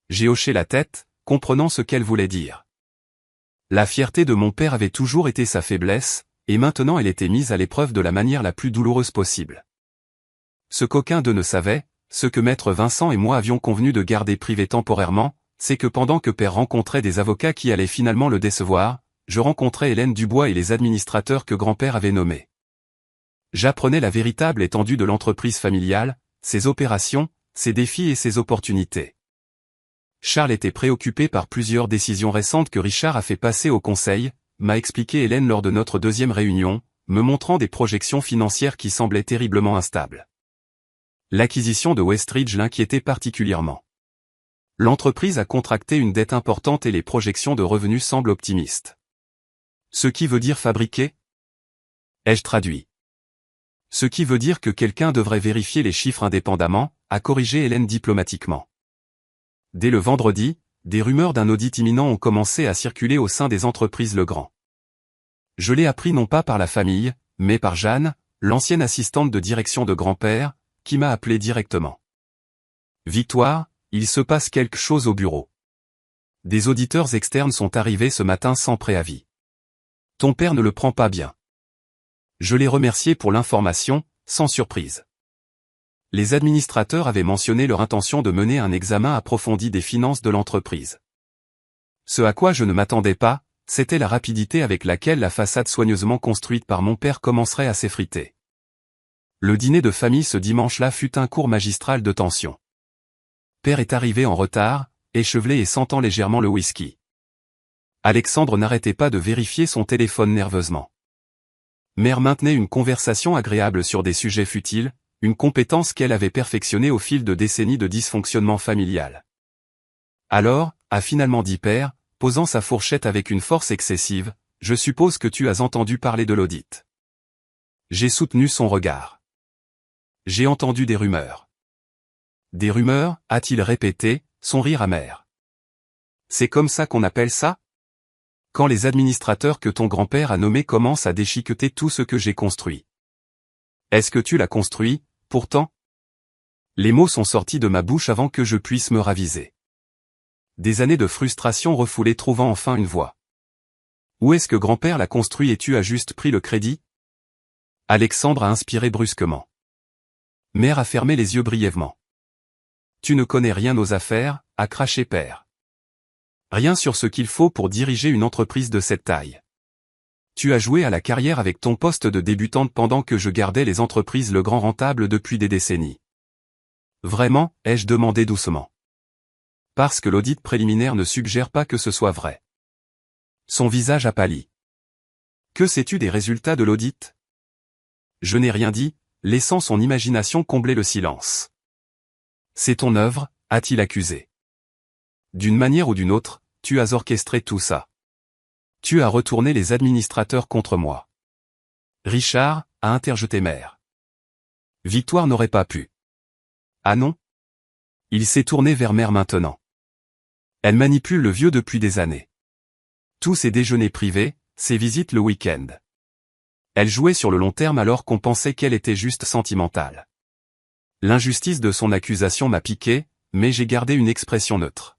J'ai hoché la tête, comprenant ce qu'elle voulait dire. La fierté de mon père avait toujours été sa faiblesse, et maintenant elle était mise à l'épreuve de la manière la plus douloureuse possible. Ce qu'aucun d'eux ne savait, ce que maître Vincent et moi avions convenu de garder privé temporairement, c'est que pendant que père rencontrait des avocats qui allaient finalement le décevoir, je rencontrais Hélène Dubois et les administrateurs que grand-père avait nommés. J'apprenais la véritable étendue de l'entreprise familiale, ses opérations, ses défis et ses opportunités. Charles était préoccupé par plusieurs décisions récentes que Richard a fait passer au conseil, m'a expliqué Hélène lors de notre deuxième réunion, me montrant des projections financières qui semblaient terriblement instables. L'acquisition de Westridge l'inquiétait particulièrement. L'entreprise a contracté une dette importante et les projections de revenus semblent optimistes. Ce qui veut dire fabriquer ? Ai-je traduit. Ce qui veut dire que quelqu'un devrait vérifier les chiffres indépendamment, a corrigé Hélène diplomatiquement. Dès le vendredi, des rumeurs d'un audit imminent ont commencé à circuler au sein des entreprises Legrand. Je l'ai appris non pas par la famille, mais par Jeanne, l'ancienne assistante de direction de grand-père, qui m'a appelé directement. Victoire, il se passe quelque chose au bureau. Des auditeurs externes sont arrivés ce matin sans préavis. Ton père ne le prend pas bien. Je l'ai remercié pour l'information, sans surprise. Les administrateurs avaient mentionné leur intention de mener un examen approfondi des finances de l'entreprise. Ce à quoi je ne m'attendais pas, c'était la rapidité avec laquelle la façade soigneusement construite par mon père commencerait à s'effriter. Le dîner de famille ce dimanche-là fut un cours magistral de tension. Père est arrivé en retard, échevelé et sentant légèrement le whisky. Alexandre n'arrêtait pas de vérifier son téléphone nerveusement. Mère maintenait une conversation agréable sur des sujets futiles, une compétence qu'elle avait perfectionnée au fil de décennies de dysfonctionnement familial. Alors, a finalement dit Père, posant sa fourchette avec une force excessive, je suppose que tu as entendu parler de l'audit. J'ai soutenu son regard. J'ai entendu des rumeurs. Des rumeurs, a-t-il répété, son rire amer. C'est comme ça qu'on appelle ça ? Quand les administrateurs que ton grand-père a nommés commencent à déchiqueter tout ce que j'ai construit. Est-ce que tu l'as construit, pourtant ? Les mots sont sortis de ma bouche avant que je puisse me raviser. Des années de frustration refoulée trouvant enfin une voie. Où est-ce que grand-père l'a construit et tu as juste pris le crédit ? Alexandre a inspiré brusquement. Mère a fermé les yeux brièvement. Tu ne connais rien aux affaires, a craché Père. Rien sur ce qu'il faut pour diriger une entreprise de cette taille. Tu as joué à la carrière avec ton poste de débutante pendant que je gardais les entreprises Legrand rentables depuis des décennies. Vraiment, ai-je demandé doucement. Parce que l'audit préliminaire ne suggère pas que ce soit vrai. Son visage a pâli. Que sais-tu des résultats de l'audit ? Je n'ai rien dit, laissant son imagination combler le silence. C'est ton œuvre, a-t-il accusé. D'une manière ou d'une autre, tu as orchestré tout ça. Tu as retourné les administrateurs contre moi. Richard, a interjeté Mère. Victoire n'aurait pas pu. Ah non? Il s'est tourné vers Mère maintenant. Elle manipule le vieux depuis des années. Tous ses déjeuners privés, ses visites le week-end. Elle jouait sur le long terme alors qu'on pensait qu'elle était juste sentimentale. L'injustice de son accusation m'a piqué, mais j'ai gardé une expression neutre.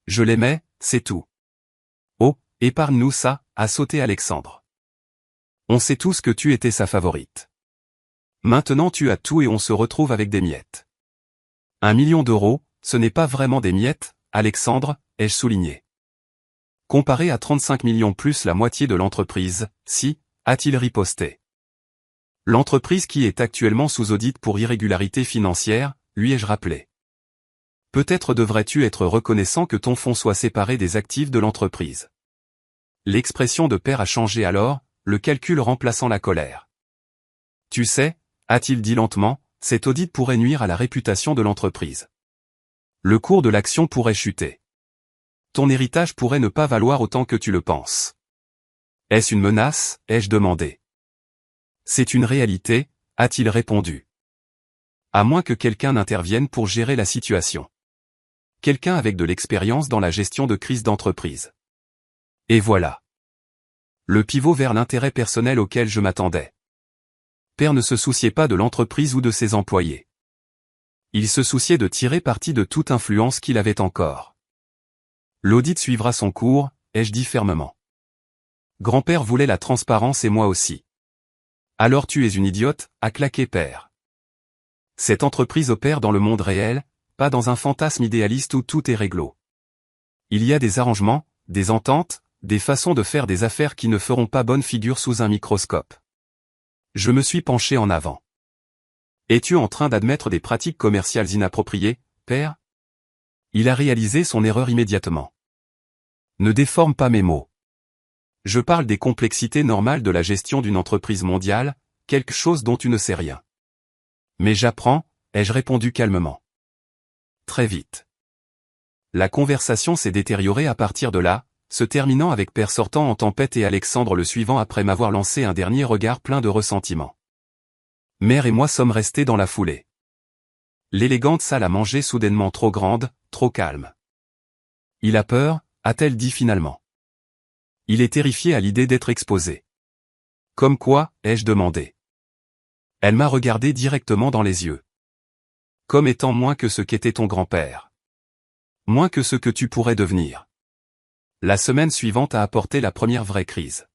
Je l'aimais, c'est tout. Oh, épargne-nous ça, a sauté Alexandre. On sait tous que tu étais sa favorite. Maintenant tu as tout et on se retrouve avec des miettes. 1 million d'euros, ce n'est pas vraiment des miettes, Alexandre, ai-je souligné. Comparé à 35 millions plus la moitié de l'entreprise, si, a-t-il riposté. L'entreprise qui est actuellement sous audit pour irrégularité financière, lui ai-je rappelé. Peut-être devrais-tu être reconnaissant que ton fonds soit séparé des actifs de l'entreprise. L'expression de père a changé alors, le calcul remplaçant la colère. Tu sais, a-t-il dit lentement, cet audit pourrait nuire à la réputation de l'entreprise. Le cours de l'action pourrait chuter. Ton héritage pourrait ne pas valoir autant que tu le penses. Est-ce une menace, ai-je demandé. C'est une réalité, a-t-il répondu. À moins que quelqu'un n'intervienne pour gérer la situation. Quelqu'un avec de l'expérience dans la gestion de crise d'entreprise. Et voilà. Le pivot vers l'intérêt personnel auquel je m'attendais. Père ne se souciait pas de l'entreprise ou de ses employés. Il se souciait de tirer parti de toute influence qu'il avait encore. L'audit suivra son cours, ai-je dit fermement. Grand-père voulait la transparence et moi aussi. Alors tu es une idiote, a claqué père. Cette entreprise opère dans le monde réel, pas dans un fantasme idéaliste où tout est réglo. Il y a des arrangements, des ententes, des façons de faire des affaires qui ne feront pas bonne figure sous un microscope. Je me suis penché en avant. Es-tu en train d'admettre des pratiques commerciales inappropriées, père? Il a réalisé son erreur immédiatement. Ne déforme pas mes mots. Je parle des complexités normales de la gestion d'une entreprise mondiale, quelque chose dont tu ne sais rien. Mais j'apprends, ai-je répondu calmement. Très vite. La conversation s'est détériorée à partir de là, se terminant avec père sortant en tempête et Alexandre le suivant après m'avoir lancé un dernier regard plein de ressentiment. Mère et moi sommes restés dans la foulée. L'élégante salle à manger soudainement trop grande, trop calme. Il a peur, a-t-elle dit finalement. Il est terrifié à l'idée d'être exposé. Comme quoi, ai-je demandé. Elle m'a regardé directement dans les yeux. Comme étant moins que ce qu'était ton grand-père. Moins que ce que tu pourrais devenir. La semaine suivante a apporté la première vraie crise.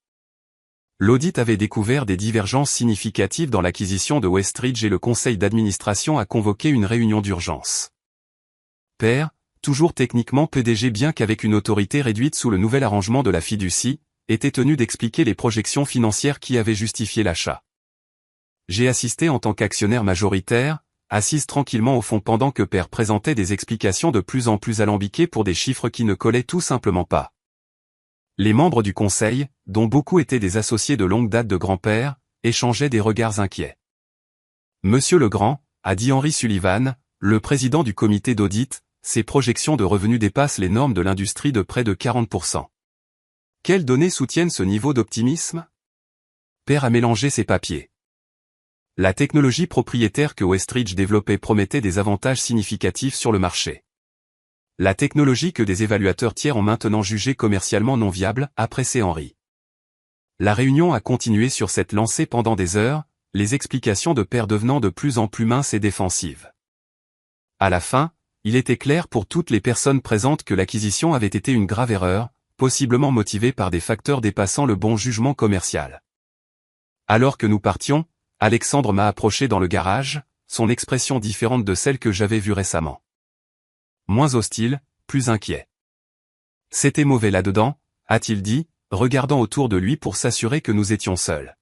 L'audit avait découvert des divergences significatives dans l'acquisition de Westridge et le conseil d'administration a convoqué une réunion d'urgence. Père, toujours techniquement PDG bien qu'avec une autorité réduite sous le nouvel arrangement de la fiducie, était tenu d'expliquer les projections financières qui avaient justifié l'achat. J'ai assisté en tant qu'actionnaire majoritaire, assise tranquillement au fond pendant que Père présentait des explications de plus en plus alambiquées pour des chiffres qui ne collaient tout simplement pas. Les membres du conseil, dont beaucoup étaient des associés de longue date de grand-père, échangeaient des regards inquiets. Monsieur Legrand, a dit Henry Sullivan, le président du comité d'audit, ses projections de revenus dépassent les normes de l'industrie de près de 40%. Quelles données soutiennent ce niveau d'optimisme? Père a mélangé ses papiers. La technologie propriétaire que Westridge développait promettait des avantages significatifs sur le marché. La technologie que des évaluateurs tiers ont maintenant jugée commercialement non viable, a pressé Henry. La réunion a continué sur cette lancée pendant des heures, les explications de Père devenant de plus en plus minces et défensives. À la fin, il était clair pour toutes les personnes présentes que l'acquisition avait été une grave erreur, possiblement motivée par des facteurs dépassant le bon jugement commercial. Alors que nous partions, Alexandre m'a approché dans le garage, son expression différente de celle que j'avais vue récemment. Moins hostile, plus inquiet. C'était mauvais là-dedans, a-t-il dit, regardant autour de lui pour s'assurer que nous étions seuls.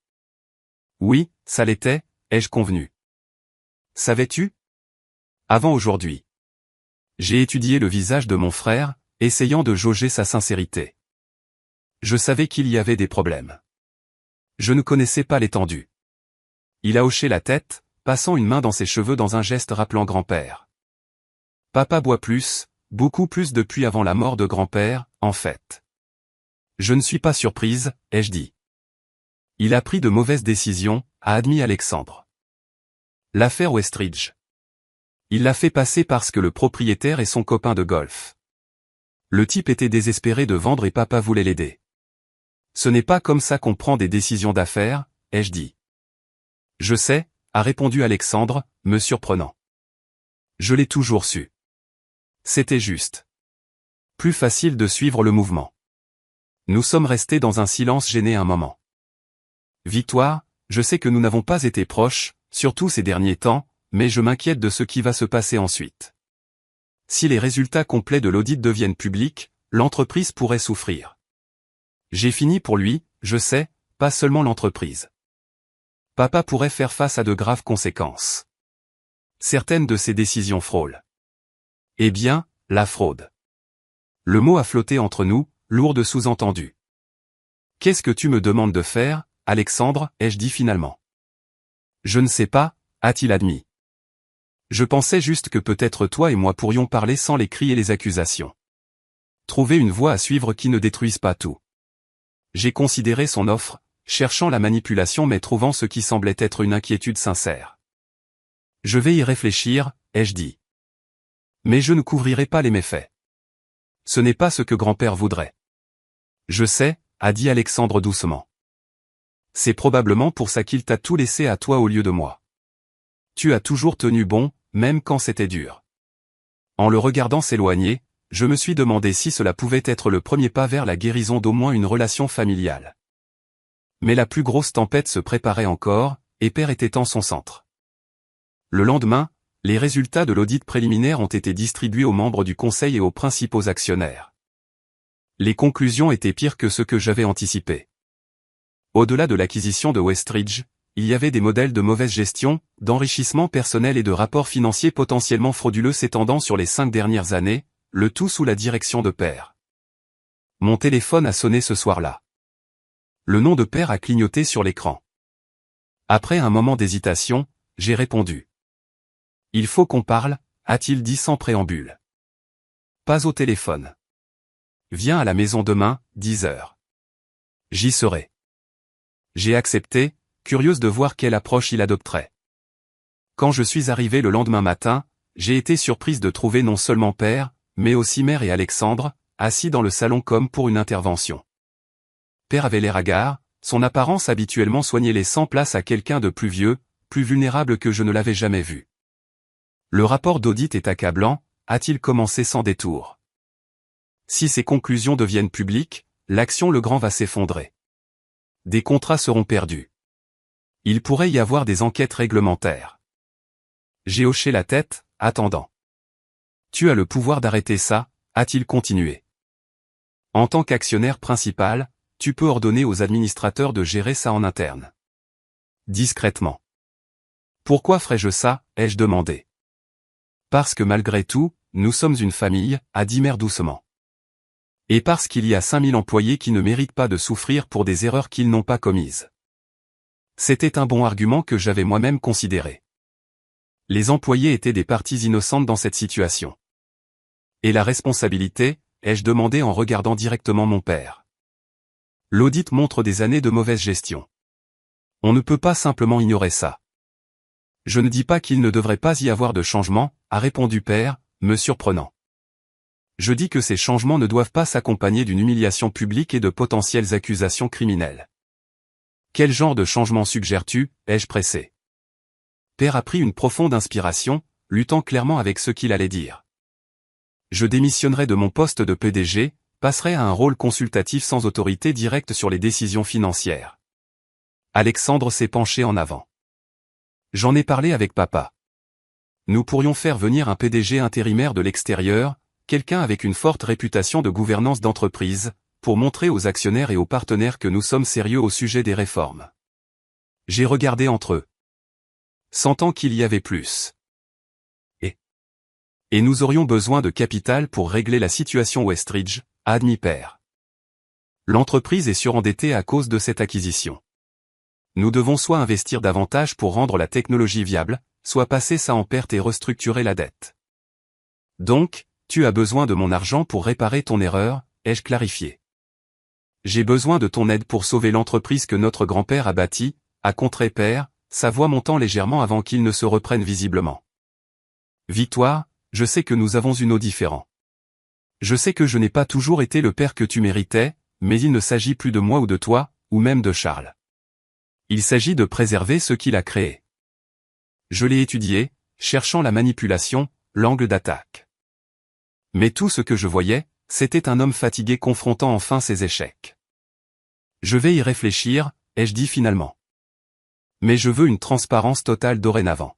Oui, ça l'était, ai-je convenu. Savais-tu? Avant aujourd'hui. J'ai étudié le visage de mon frère, essayant de jauger sa sincérité. Je savais qu'il y avait des problèmes. Je ne connaissais pas l'étendue. Il a hoché la tête, passant une main dans ses cheveux dans un geste rappelant grand-père. Papa boit plus, beaucoup plus depuis avant la mort de grand-père, en fait. Je ne suis pas surprise, ai-je dit. Il a pris de mauvaises décisions, a admis Alexandre. L'affaire Westridge. Il l'a fait passer parce que le propriétaire est son copain de golf. Le type était désespéré de vendre et papa voulait l'aider. Ce n'est pas comme ça qu'on prend des décisions d'affaires, ai-je dit. Je sais, a répondu Alexandre, me surprenant. Je l'ai toujours su. C'était juste. Plus facile de suivre le mouvement. Nous sommes restés dans un silence gêné un moment. Victoire, je sais que nous n'avons pas été proches, surtout ces derniers temps, mais je m'inquiète de ce qui va se passer ensuite. Si les résultats complets de l'audit deviennent publics, l'entreprise pourrait souffrir. J'ai fini pour lui, je sais, pas seulement l'entreprise. Papa pourrait faire face à de graves conséquences. Certaines de ses décisions frôlent. Eh bien, la fraude. Le mot a flotté entre nous, lourd de sous-entendus. Qu'est-ce que tu me demandes de faire, Alexandre, ai-je dit finalement. Je ne sais pas, a-t-il admis. Je pensais juste que peut-être toi et moi pourrions parler sans les cris et les accusations. Trouver une voie à suivre qui ne détruise pas tout. J'ai considéré son offre, cherchant la manipulation mais trouvant ce qui semblait être une inquiétude sincère. Je vais y réfléchir, ai-je dit. Mais je ne couvrirai pas les méfaits. Ce n'est pas ce que grand-père voudrait. Je sais, a dit Alexandre doucement. C'est probablement pour ça qu'il t'a tout laissé à toi au lieu de moi. Tu as toujours tenu bon, même quand c'était dur. En le regardant s'éloigner, je me suis demandé si cela pouvait être le premier pas vers la guérison d'au moins une relation familiale. Mais la plus grosse tempête se préparait encore, et Père était en son centre. Le lendemain, les résultats de l'audit préliminaire ont été distribués aux membres du conseil et aux principaux actionnaires. Les conclusions étaient pires que ce que j'avais anticipé. Au-delà de l'acquisition de Westridge, il y avait des modèles de mauvaise gestion, d'enrichissement personnel et de rapports financiers potentiellement frauduleux s'étendant sur les 5 dernières années, le tout sous la direction de Père. Mon téléphone a sonné ce soir-là. Le nom de Père a clignoté sur l'écran. Après un moment d'hésitation, j'ai répondu. Il faut qu'on parle, a-t-il dit sans préambule. Pas au téléphone. Viens à la maison demain, 10 heures. J'y serai. J'ai accepté, curieuse de voir quelle approche il adopterait. Quand je suis arrivé le lendemain matin, j'ai été surprise de trouver non seulement Père, mais aussi Mère et Alexandre, assis dans le salon comme pour une intervention. Père avait l'air hagard, son apparence habituellement soignée laissant place à quelqu'un de plus vieux, plus vulnérable que je ne l'avais jamais vu. Le rapport d'audit est accablant, a-t-il commencé sans détour. Si ces conclusions deviennent publiques, l'action Legrand va s'effondrer. Des contrats seront perdus. Il pourrait y avoir des enquêtes réglementaires. J'ai hoché la tête, attendant. Tu as le pouvoir d'arrêter ça, a-t-il continué. En tant qu'actionnaire principal, tu peux ordonner aux administrateurs de gérer ça en interne. Discrètement. Pourquoi ferais-je ça, ai-je demandé. Parce que malgré tout, nous sommes une famille, a dit Mère doucement. Et parce qu'il y a 5000 employés qui ne méritent pas de souffrir pour des erreurs qu'ils n'ont pas commises. C'était un bon argument que j'avais moi-même considéré. Les employés étaient des parties innocentes dans cette situation. Et la responsabilité, ai-je demandé en regardant directement mon père. L'audit montre des années de mauvaise gestion. On ne peut pas simplement ignorer ça. Je ne dis pas qu'il ne devrait pas y avoir de changement, a répondu Père, me surprenant. Je dis que ces changements ne doivent pas s'accompagner d'une humiliation publique et de potentielles accusations criminelles. Quel genre de changement suggères-tu, ai-je pressé. Père a pris une profonde inspiration, luttant clairement avec ce qu'il allait dire. Je démissionnerai de mon poste de PDG, passerai à un rôle consultatif sans autorité directe sur les décisions financières. Alexandre s'est penché en avant. J'en ai parlé avec papa. Nous pourrions faire venir un PDG intérimaire de l'extérieur, quelqu'un avec une forte réputation de gouvernance d'entreprise, pour montrer aux actionnaires et aux partenaires que nous sommes sérieux au sujet des réformes. J'ai regardé entre eux. Sentant qu'il y avait plus. Et nous aurions besoin de capital pour régler la situation Westridge, a admis Père. L'entreprise est surendettée à cause de cette acquisition. Nous devons soit investir davantage pour rendre la technologie viable, soit passer ça en perte et restructurer la dette. Donc, tu as besoin de mon argent pour réparer ton erreur, ai-je clarifié. J'ai besoin de ton aide pour sauver l'entreprise que notre grand-père a bâtie, a contré Père, sa voix montant légèrement avant qu'il ne se reprenne visiblement. Victoire, je sais que nous avons une eau différente. Je sais que je n'ai pas toujours été le père que tu méritais, mais il ne s'agit plus de moi ou de toi, ou même de Charles. Il s'agit de préserver ce qu'il a créé. Je l'ai étudié, cherchant la manipulation, l'angle d'attaque. Mais tout ce que je voyais, c'était un homme fatigué confrontant enfin ses échecs. Je vais y réfléchir, ai-je dit finalement. Mais je veux une transparence totale dorénavant.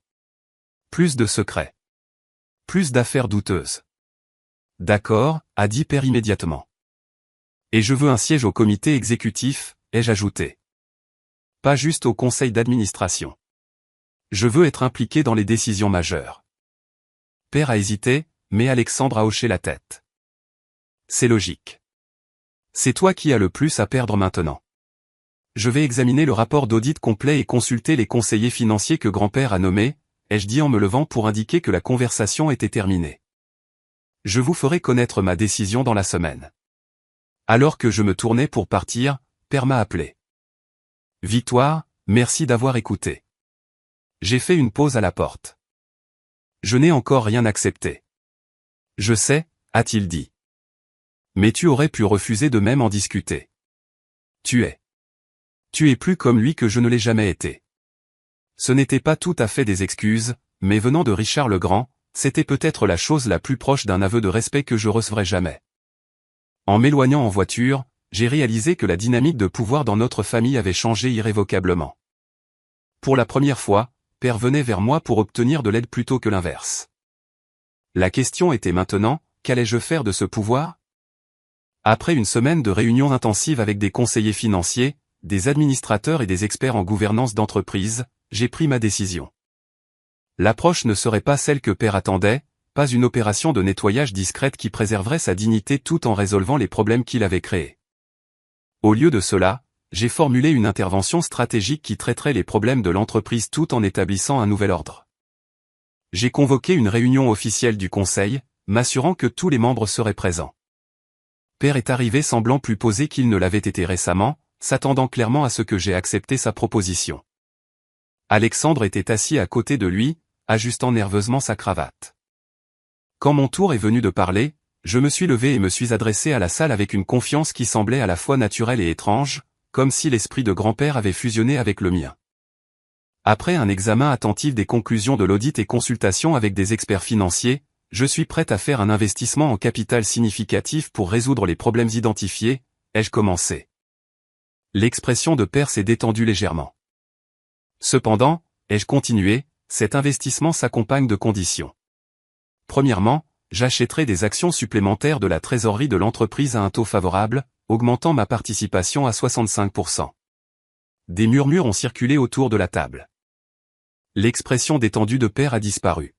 Plus de secrets. Plus d'affaires douteuses. D'accord, a dit Père immédiatement. Et je veux un siège au comité exécutif, ai-je ajouté. Pas juste au conseil d'administration. Je veux être impliqué dans les décisions majeures. Père a hésité, mais Alexandre a hoché la tête. C'est logique. C'est toi qui as le plus à perdre maintenant. Je vais examiner le rapport d'audit complet et consulter les conseillers financiers que grand-père a nommés, ai-je dit en me levant pour indiquer que la conversation était terminée. Je vous ferai connaître ma décision dans la semaine. Alors que je me tournais pour partir, Père m'a appelé. Victoire, merci d'avoir écouté. J'ai fait une pause à la porte. Je n'ai encore rien accepté. Je sais, a-t-il dit. Mais tu aurais pu refuser de même en discuter. Tu es plus comme lui que je ne l'ai jamais été. Ce n'était pas tout à fait des excuses, mais venant de Richard le Grand, c'était peut-être la chose la plus proche d'un aveu de respect que je recevrai jamais. En m'éloignant en voiture, j'ai réalisé que la dynamique de pouvoir dans notre famille avait changé irrévocablement. Pour la première fois, Père venait vers moi pour obtenir de l'aide plutôt que l'inverse. La question était maintenant, qu'allais-je faire de ce pouvoir? Après une semaine de réunions intensives avec des conseillers financiers, des administrateurs et des experts en gouvernance d'entreprise, j'ai pris ma décision. L'approche ne serait pas celle que Père attendait, pas une opération de nettoyage discrète qui préserverait sa dignité tout en résolvant les problèmes qu'il avait créés. Au lieu de cela, j'ai formulé une intervention stratégique qui traiterait les problèmes de l'entreprise tout en établissant un nouvel ordre. J'ai convoqué une réunion officielle du conseil, m'assurant que tous les membres seraient présents. Père est arrivé semblant plus posé qu'il ne l'avait été récemment, s'attendant clairement à ce que j'ai accepté sa proposition. Alexandre était assis à côté de lui, ajustant nerveusement sa cravate. Quand mon tour est venu de parler, je me suis levé et me suis adressé à la salle avec une confiance qui semblait à la fois naturelle et étrange, comme si l'esprit de grand-père avait fusionné avec le mien. Après un examen attentif des conclusions de l'audit et consultation avec des experts financiers, je suis prêt à faire un investissement en capital significatif pour résoudre les problèmes identifiés, ai-je commencé. L'expression de Père s'est détendue légèrement. Cependant, ai-je continué, cet investissement s'accompagne de conditions. Premièrement, j'achèterai des actions supplémentaires de la trésorerie de l'entreprise à un taux favorable, augmentant ma participation à 65%. Des murmures ont circulé autour de la table. L'expression détendue de Père a disparu.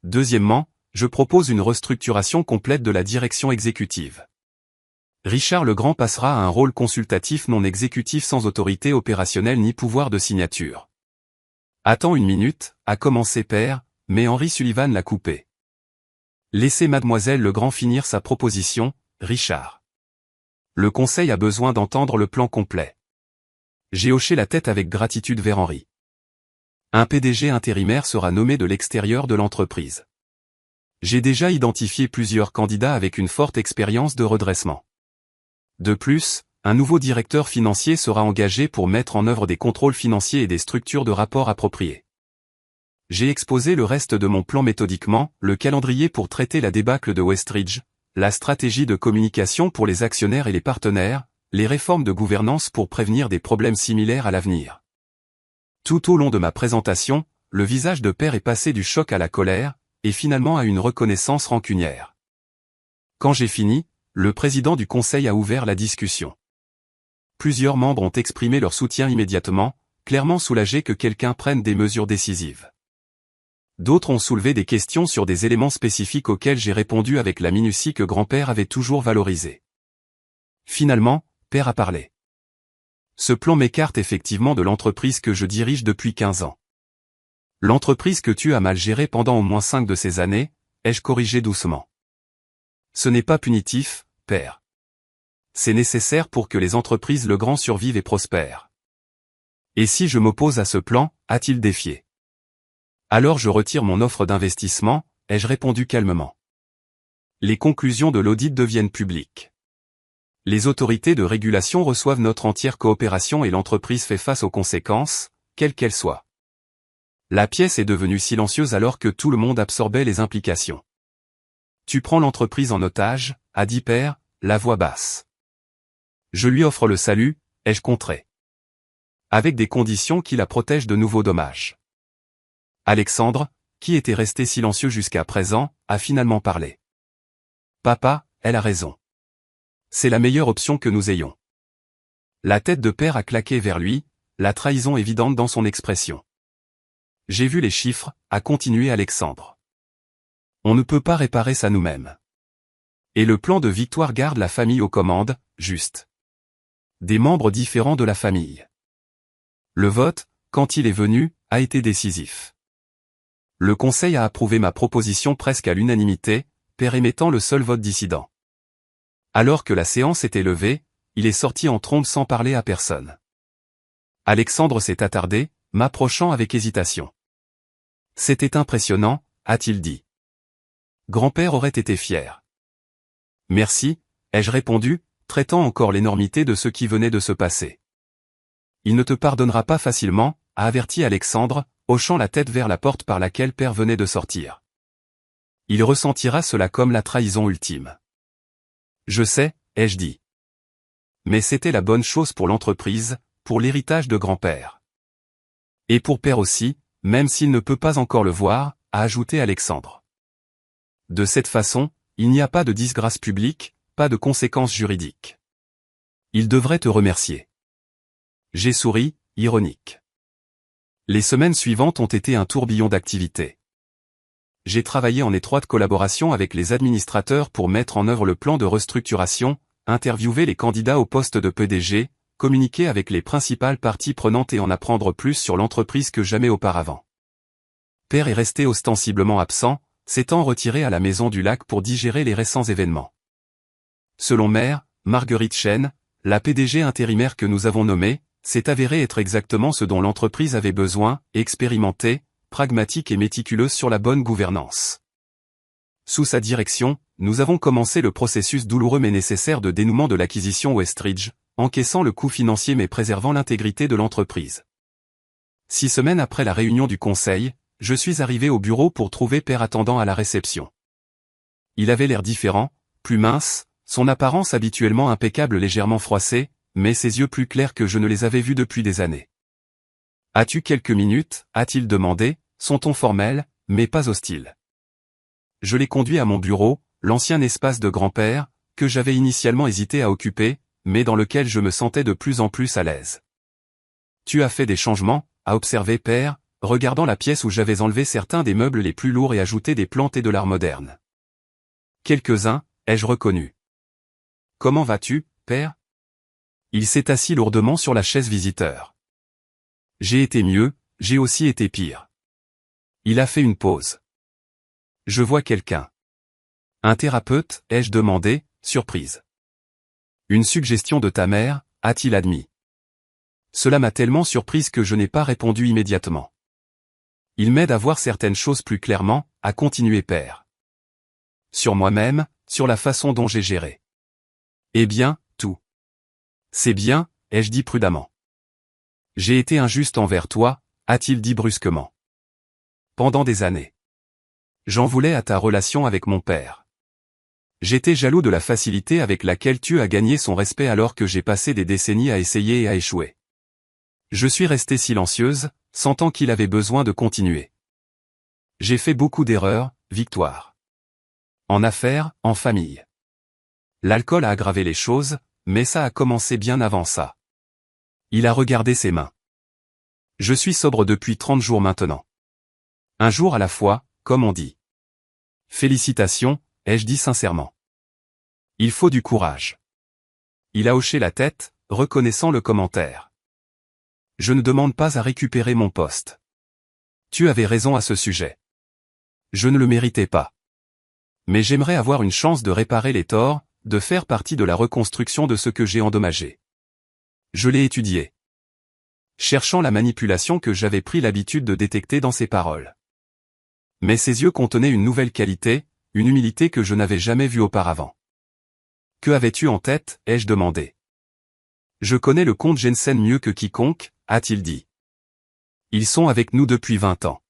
Deuxièmement, je propose une restructuration complète de la direction exécutive. Richard le Grand passera à un rôle consultatif non exécutif sans autorité opérationnelle ni pouvoir de signature. Attends une minute, a commencé Père, mais Henry Sullivan l'a coupé. Laissez Mademoiselle le Grand finir sa proposition, Richard. Le conseil a besoin d'entendre le plan complet. J'ai hoché la tête avec gratitude vers Henry. Un PDG intérimaire sera nommé de l'extérieur de l'entreprise. J'ai déjà identifié plusieurs candidats avec une forte expérience de redressement. De plus, un nouveau directeur financier sera engagé pour mettre en œuvre des contrôles financiers et des structures de rapport appropriées. J'ai exposé le reste de mon plan méthodiquement, le calendrier pour traiter la débâcle de Westridge, la stratégie de communication pour les actionnaires et les partenaires, les réformes de gouvernance pour prévenir des problèmes similaires à l'avenir. Tout au long de ma présentation, le visage de Père est passé du choc à la colère, et finalement à une reconnaissance rancunière. Quand j'ai fini, le président du conseil a ouvert la discussion. Plusieurs membres ont exprimé leur soutien immédiatement, clairement soulagés que quelqu'un prenne des mesures décisives. D'autres ont soulevé des questions sur des éléments spécifiques auxquels j'ai répondu avec la minutie que grand-père avait toujours valorisée. Finalement, Père a parlé. Ce plan m'écarte effectivement de l'entreprise que je dirige depuis 15 ans. L'entreprise que tu as mal gérée pendant au moins 5 de ces années, ai-je corrigé doucement. Ce n'est pas punitif, Père. C'est nécessaire pour que les entreprises le grand survivent et prospèrent. Et si je m'oppose à ce plan, a-t-il défié. Alors je retire mon offre d'investissement, ai-je répondu calmement. Les conclusions de l'audit deviennent publiques. Les autorités de régulation reçoivent notre entière coopération et l'entreprise fait face aux conséquences, quelles qu'elles soient. La pièce est devenue silencieuse alors que tout le monde absorbait les implications. Tu prends l'entreprise en otage, a dit Père, la voix basse. Je lui offre le salut, ai-je contré. Avec des conditions qui la protègent de nouveaux dommages. Alexandre, qui était resté silencieux jusqu'à présent, a finalement parlé. Papa, elle a raison. C'est la meilleure option que nous ayons. La tête de Père a claqué vers lui, la trahison évidente dans son expression. J'ai vu les chiffres, a continué Alexandre. On ne peut pas réparer ça nous-mêmes. Et le plan de Victoire garde la famille aux commandes, juste. Des membres différents de la famille. Le vote, quand il est venu, a été décisif. Le Conseil a approuvé ma proposition presque à l'unanimité, Père émettant le seul vote dissident. Alors que la séance était levée, il est sorti en trombe sans parler à personne. Alexandre s'est attardé, m'approchant avec hésitation. C'était impressionnant, a-t-il dit. Grand-père aurait été fier. Merci, ai-je répondu, traitant encore l'énormité de ce qui venait de se passer. Il ne te pardonnera pas facilement, a averti Alexandre, hochant la tête vers la porte par laquelle Père venait de sortir. Il ressentira cela comme la trahison ultime. Je sais, ai-je dit. Mais c'était la bonne chose pour l'entreprise, pour l'héritage de grand-père. Et pour Père aussi, même s'il ne peut pas encore le voir, a ajouté Alexandre. De cette façon, il n'y a pas de disgrâce publique, pas de conséquences juridiques. Il devrait te remercier. J'ai souri, ironique. Les semaines suivantes ont été un tourbillon d'activités. J'ai travaillé en étroite collaboration avec les administrateurs pour mettre en œuvre le plan de restructuration, interviewer les candidats au poste de PDG, communiquer avec les principales parties prenantes et en apprendre plus sur l'entreprise que jamais auparavant. Père est resté ostensiblement absent, s'étant retiré à la Maison du Lac pour digérer les récents événements. Selon Mère, Marguerite Chen, la PDG intérimaire que nous avons nommée, s'est avérée être exactement ce dont l'entreprise avait besoin, expérimentée, pragmatique et méticuleuse sur la bonne gouvernance. Sous sa direction, nous avons commencé le processus douloureux mais nécessaire de dénouement de l'acquisition Westridge, encaissant le coût financier mais préservant l'intégrité de l'entreprise. 6 semaines après la réunion du conseil, je suis arrivé au bureau pour trouver Père attendant à la réception. Il avait l'air différent, plus mince, son apparence habituellement impeccable légèrement froissée, mais ses yeux plus clairs que je ne les avais vus depuis des années. « As-tu quelques minutes » a-t-il demandé, son ton formel, mais pas hostile. Je l'ai conduit à mon bureau, l'ancien espace de grand-père, que j'avais initialement hésité à occuper, mais dans lequel je me sentais de plus en plus à l'aise. « Tu as fait des changements » a observé Père, regardant la pièce où j'avais enlevé certains des meubles les plus lourds et ajouté des plantes et de l'art moderne. Quelques-uns, ai-je reconnu. « Comment vas-tu, Père » Il s'est assis lourdement sur la chaise visiteur. J'ai été mieux, j'ai aussi été pire. Il a fait une pause. Je vois quelqu'un. Un thérapeute, ai-je demandé, surprise. Une suggestion de ta mère, a-t-il admis. Cela m'a tellement surprise que je n'ai pas répondu immédiatement. Il m'aide à voir certaines choses plus clairement, a continué Père. Sur moi-même, sur la façon dont j'ai géré. Eh bien, tout. C'est bien, ai-je dit prudemment. J'ai été injuste envers toi, a-t-il dit brusquement. Pendant des années. J'en voulais à ta relation avec mon père. J'étais jaloux de la facilité avec laquelle tu as gagné son respect alors que j'ai passé des décennies à essayer et à échouer. Je suis restée silencieuse, sentant qu'il avait besoin de continuer. J'ai fait beaucoup d'erreurs, Victoire. En affaires, en famille. L'alcool a aggravé les choses, mais ça a commencé bien avant ça. Il a regardé ses mains. Je suis sobre depuis 30 jours maintenant. Un jour à la fois, comme on dit. Félicitations, ai-je dit sincèrement. Il faut du courage. Il a hoché la tête, reconnaissant le commentaire. Je ne demande pas à récupérer mon poste. Tu avais raison à ce sujet. Je ne le méritais pas. Mais j'aimerais avoir une chance de réparer les torts, de faire partie de la reconstruction de ce que j'ai endommagé. Je l'ai étudié. cherchant la manipulation que j'avais pris l'habitude de détecter dans ses paroles. Mais ses yeux contenaient une nouvelle qualité, une humilité que je n'avais jamais vue auparavant. « Que avais-tu en tête » ai-je demandé. « Je connais le comte Jensen mieux que quiconque » a-t-il dit. « Ils sont avec nous depuis 20 ans. »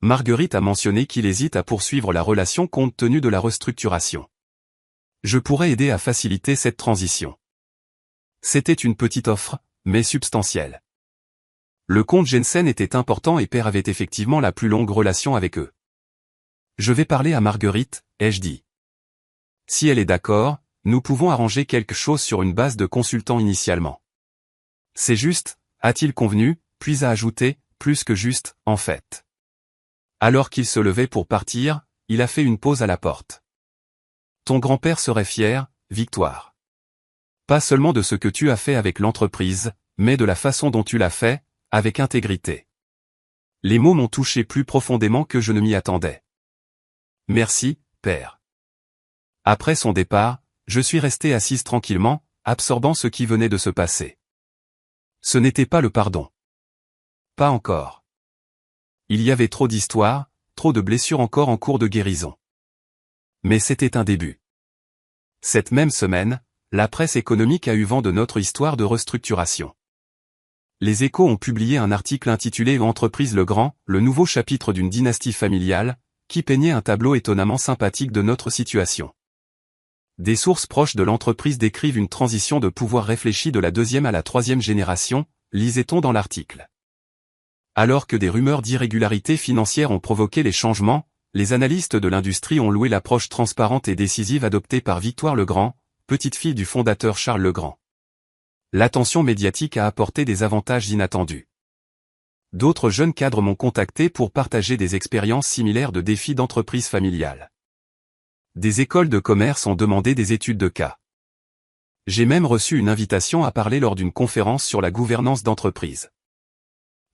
Marguerite a mentionné qu'il hésite à poursuivre la relation compte tenu de la restructuration. Je pourrais aider à faciliter cette transition. C'était une petite offre, mais substantielle. Le comte Jensen était important et Père avait effectivement la plus longue relation avec eux. Je vais parler à Marguerite, ai-je dit. Si elle est d'accord, nous pouvons arranger quelque chose sur une base de consultants initialement. C'est juste, a-t-il convenu, puis a ajouté, plus que juste, en fait. Alors qu'il se levait pour partir, il a fait une pause à la porte. Ton grand-père serait fier, Victoire. Pas seulement de ce que tu as fait avec l'entreprise, mais de la façon dont tu l'as fait, avec intégrité. Les mots m'ont touché plus profondément que je ne m'y attendais. Merci, père. Après son départ, je suis restée assise tranquillement, absorbant ce qui venait de se passer. Ce n'était pas le pardon. Pas encore. Il y avait trop d'histoires, trop de blessures encore en cours de guérison. Mais c'était un début. Cette même semaine, la presse économique a eu vent de notre histoire de restructuration. Les Échos ont publié un article intitulé « Entreprise Legrand, le nouveau chapitre d'une dynastie familiale », qui peignait un tableau étonnamment sympathique de notre situation. Des sources proches de l'entreprise décrivent une transition de pouvoir réfléchie de la deuxième à la troisième génération, lisait-on dans l'article. Alors que des rumeurs d'irrégularités financières ont provoqué les changements, les analystes de l'industrie ont loué l'approche transparente et décisive adoptée par Victoire Legrand, petite fille du fondateur Charles Legrand. L'attention médiatique a apporté des avantages inattendus. D'autres jeunes cadres m'ont contacté pour partager des expériences similaires de défis d'entreprise familiale. Des écoles de commerce ont demandé des études de cas. J'ai même reçu une invitation à parler lors d'une conférence sur la gouvernance d'entreprise.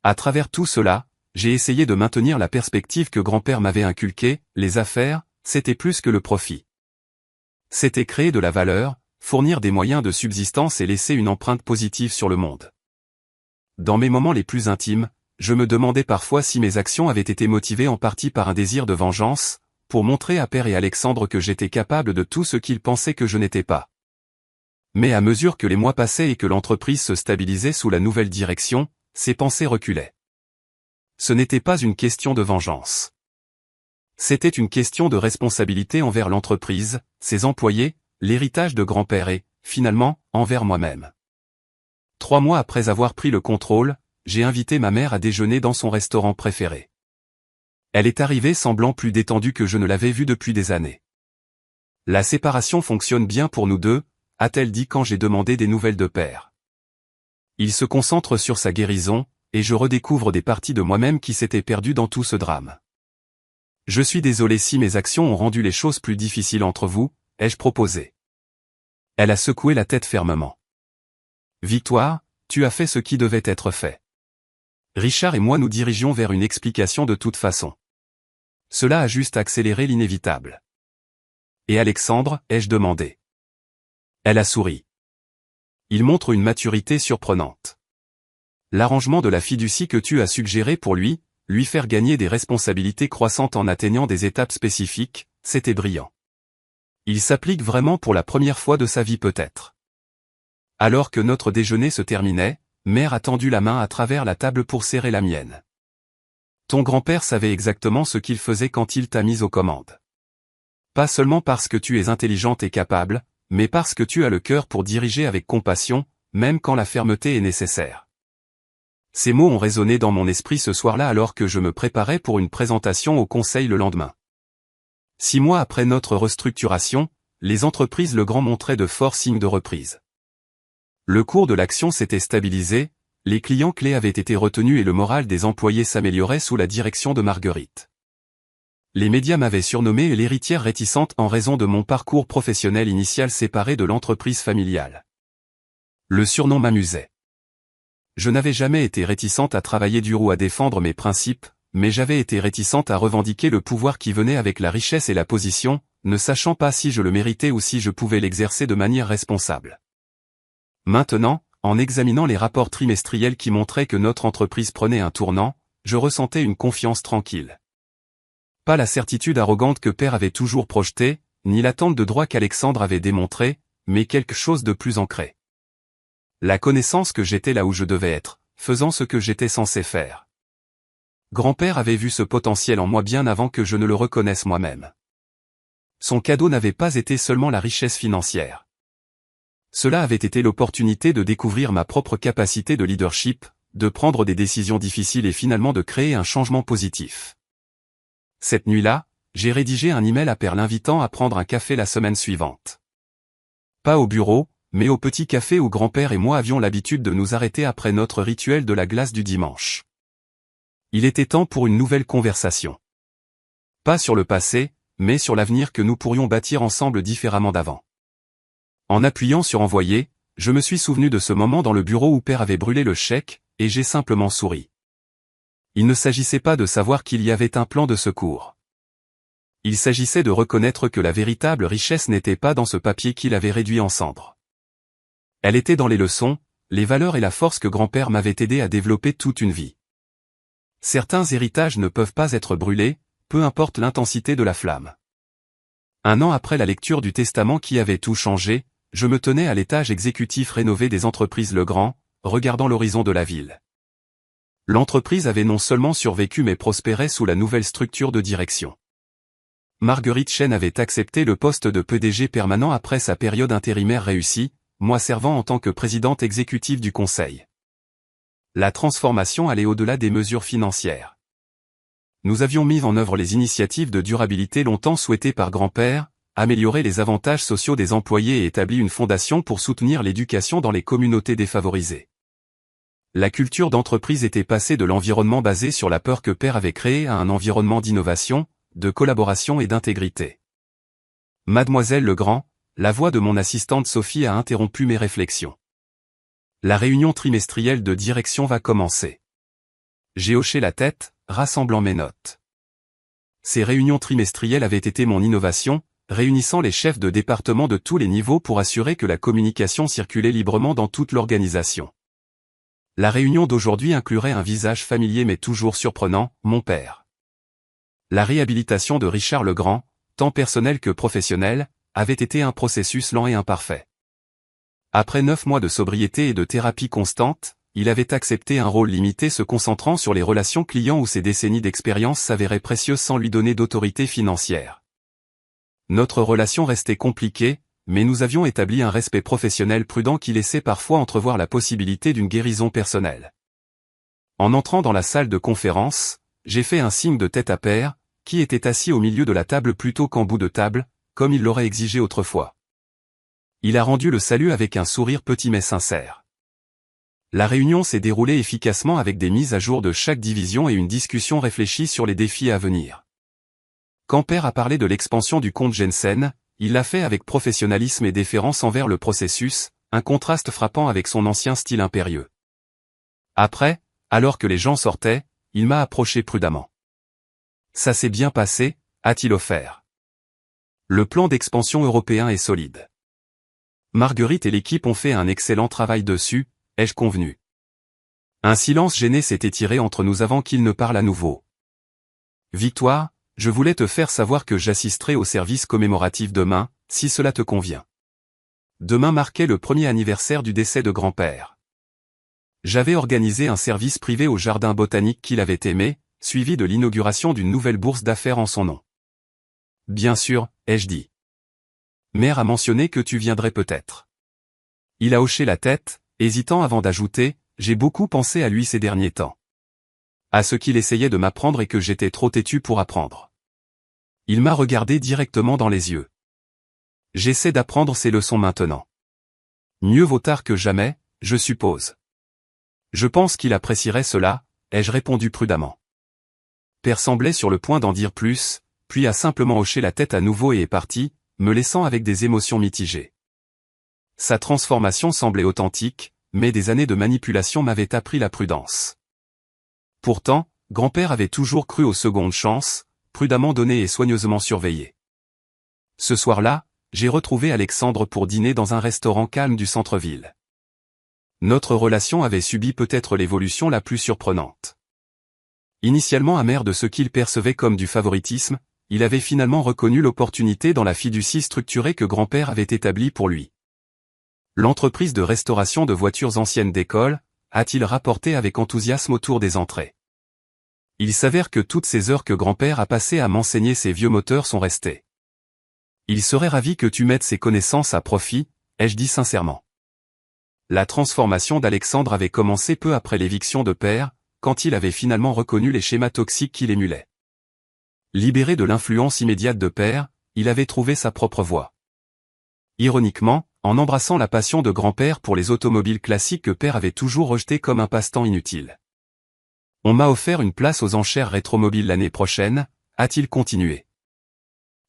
À travers tout cela, j'ai essayé de maintenir la perspective que grand-père m'avait inculquée, les affaires, c'était plus que le profit. C'était créer de la valeur, fournir des moyens de subsistance et laisser une empreinte positive sur le monde. Dans mes moments les plus intimes, je me demandais parfois si mes actions avaient été motivées en partie par un désir de vengeance, pour montrer à Père et Alexandre que j'étais capable de tout ce qu'ils pensaient que je n'étais pas. Mais à mesure que les mois passaient et que l'entreprise se stabilisait sous la nouvelle direction, ces pensées reculaient. Ce n'était pas une question de vengeance. C'était une question de responsabilité envers l'entreprise, ses employés, l'héritage de grand-père et, finalement, envers moi-même. 3 mois après avoir pris le contrôle, j'ai invité ma mère à déjeuner dans son restaurant préféré. Elle est arrivée semblant plus détendue que je ne l'avais vue depuis des années. La séparation fonctionne bien pour nous deux, a-t-elle dit quand j'ai demandé des nouvelles de Père. Il se concentre sur sa guérison, et je redécouvre des parties de moi-même qui s'étaient perdues dans tout ce drame. Je suis désolé si mes actions ont rendu les choses plus difficiles entre vous, ai-je proposé. Elle a secoué la tête fermement. Victoire, tu as fait ce qui devait être fait. Richard et moi nous dirigions vers une explication de toute façon. Cela a juste accéléré l'inévitable. Et Alexandre, ai-je demandé. Elle a souri. Il montre une maturité surprenante. L'arrangement de la fiducie que tu as suggéré pour lui faire gagner des responsabilités croissantes en atteignant des étapes spécifiques, c'était brillant. Il s'applique vraiment pour la première fois de sa vie peut-être. Alors que notre déjeuner se terminait, Mère a tendu la main à travers la table pour serrer la mienne. Ton grand-père savait exactement ce qu'il faisait quand il t'a mise aux commandes. Pas seulement parce que tu es intelligente et capable, mais parce que tu as le cœur pour diriger avec compassion, même quand la fermeté est nécessaire. Ces mots ont résonné dans mon esprit ce soir-là alors que je me préparais pour une présentation au conseil le lendemain. 6 mois après notre restructuration, les entreprises Legrand montraient de forts signes de reprise. Le cours de l'action s'était stabilisé, les clients clés avaient été retenus et le moral des employés s'améliorait sous la direction de Marguerite. Les médias m'avaient surnommé l'héritière réticente en raison de mon parcours professionnel initial séparé de l'entreprise familiale. Le surnom m'amusait. Je n'avais jamais été réticente à travailler dur ou à défendre mes principes, mais j'avais été réticente à revendiquer le pouvoir qui venait avec la richesse et la position, ne sachant pas si je le méritais ou si je pouvais l'exercer de manière responsable. Maintenant, en examinant les rapports trimestriels qui montraient que notre entreprise prenait un tournant, je ressentais une confiance tranquille. Pas la certitude arrogante que Père avait toujours projetée, ni l'attente de droit qu'Alexandre avait démontrée, mais quelque chose de plus ancré. La connaissance que j'étais là où je devais être, faisant ce que j'étais censé faire. Grand-père avait vu ce potentiel en moi bien avant que je ne le reconnaisse moi-même. Son cadeau n'avait pas été seulement la richesse financière. Cela avait été l'opportunité de découvrir ma propre capacité de leadership, de prendre des décisions difficiles et finalement de créer un changement positif. Cette nuit-là, j'ai rédigé un email à Père l'invitant à prendre un café la semaine suivante. Pas au bureau, mais au petit café où grand-père et moi avions l'habitude de nous arrêter après notre rituel de la glace du dimanche. Il était temps pour une nouvelle conversation. Pas sur le passé, mais sur l'avenir que nous pourrions bâtir ensemble différemment d'avant. En appuyant sur envoyer, je me suis souvenu de ce moment dans le bureau où Père avait brûlé le chèque, et j'ai simplement souri. Il ne s'agissait pas de savoir qu'il y avait un plan de secours. Il s'agissait de reconnaître que la véritable richesse n'était pas dans ce papier qu'il avait réduit en cendres. Elle était dans les leçons, les valeurs et la force que grand-père m'avait aidé à développer toute une vie. Certains héritages ne peuvent pas être brûlés, peu importe l'intensité de la flamme. Un an après la lecture du testament qui avait tout changé, je me tenais à l'étage exécutif rénové des entreprises Legrand, regardant l'horizon de la ville. L'entreprise avait non seulement survécu mais prospérait sous la nouvelle structure de direction. Marguerite Chen avait accepté le poste de PDG permanent après sa période intérimaire réussie, moi servant en tant que présidente exécutive du conseil. La transformation allait au-delà des mesures financières. Nous avions mis en œuvre les initiatives de durabilité longtemps souhaitées par grand-père, amélioré les avantages sociaux des employés et établi une fondation pour soutenir l'éducation dans les communautés défavorisées. La culture d'entreprise était passée de l'environnement basé sur la peur que Père avait créé à un environnement d'innovation, de collaboration et d'intégrité. Mademoiselle Legrand, la voix de mon assistante Sophie a interrompu mes réflexions. La réunion trimestrielle de direction va commencer. J'ai hoché la tête, rassemblant mes notes. Ces réunions trimestrielles avaient été mon innovation, réunissant les chefs de département de tous les niveaux pour assurer que la communication circulait librement dans toute l'organisation. La réunion d'aujourd'hui inclurait un visage familier mais toujours surprenant, mon père. La réhabilitation de Richard Legrand, tant personnelle que professionnelle, avait été un processus lent et imparfait. Après 9 mois de sobriété et de thérapie constante, il avait accepté un rôle limité se concentrant sur les relations clients où ses décennies d'expérience s'avéraient précieuses sans lui donner d'autorité financière. Notre relation restait compliquée, mais nous avions établi un respect professionnel prudent qui laissait parfois entrevoir la possibilité d'une guérison personnelle. En entrant dans la salle de conférence, j'ai fait un signe de tête à Père, qui était assis au milieu de la table plutôt qu'en bout de table, comme il l'aurait exigé autrefois. Il a rendu le salut avec un sourire petit mais sincère. La réunion s'est déroulée efficacement avec des mises à jour de chaque division et une discussion réfléchie sur les défis à venir. Quand Père a parlé de l'expansion du compte Jensen, il l'a fait avec professionnalisme et déférence envers le processus, un contraste frappant avec son ancien style impérieux. Après, alors que les gens sortaient, il m'a approché prudemment. Ça s'est bien passé, a-t-il offert. Le plan d'expansion européen est solide. Marguerite et l'équipe ont fait un excellent travail dessus, ai-je convenu. Un silence gêné s'est étiré entre nous avant qu'il ne parle à nouveau. Victoire, je voulais te faire savoir que j'assisterai au service commémoratif demain, si cela te convient. Demain marquait le premier anniversaire du décès de grand-père. J'avais organisé un service privé au jardin botanique qu'il avait aimé, suivi de l'inauguration d'une nouvelle bourse d'affaires en son nom. Bien sûr, ai-je dit. Mère a mentionné que tu viendrais peut-être. Il a hoché la tête, hésitant avant d'ajouter, j'ai beaucoup pensé à lui ces derniers temps. À ce qu'il essayait de m'apprendre et que j'étais trop têtu pour apprendre. Il m'a regardé directement dans les yeux. J'essaie d'apprendre ces leçons maintenant. Mieux vaut tard que jamais, je suppose. Je pense qu'il apprécierait cela, ai-je répondu prudemment. Père semblait sur le point d'en dire plus, puis a simplement hoché la tête à nouveau et est parti, me laissant avec des émotions mitigées. Sa transformation semblait authentique, mais des années de manipulation m'avaient appris la prudence. Pourtant, grand-père avait toujours cru aux secondes chances, prudemment données et soigneusement surveillées. Ce soir-là, j'ai retrouvé Alexandre pour dîner dans un restaurant calme du centre-ville. Notre relation avait subi peut-être l'évolution la plus surprenante. Initialement amer de ce qu'il percevait comme du favoritisme, il avait finalement reconnu l'opportunité dans la fiducie structurée que grand-père avait établie pour lui. L'entreprise de restauration de voitures anciennes d'école, a-t-il rapporté avec enthousiasme autour des entrées. Il s'avère que toutes ces heures que grand-père a passées à m'enseigner ces vieux moteurs sont restées. Il serait ravi que tu mettes ces connaissances à profit, ai-je dit sincèrement. La transformation d'Alexandre avait commencé peu après l'éviction de père, quand il avait finalement reconnu les schémas toxiques qu'il émulait. Libéré de l'influence immédiate de père, il avait trouvé sa propre voie. Ironiquement, en embrassant la passion de grand-père pour les automobiles classiques que père avait toujours rejeté comme un passe-temps inutile. On m'a offert une place aux enchères rétromobiles l'année prochaine, a-t-il continué.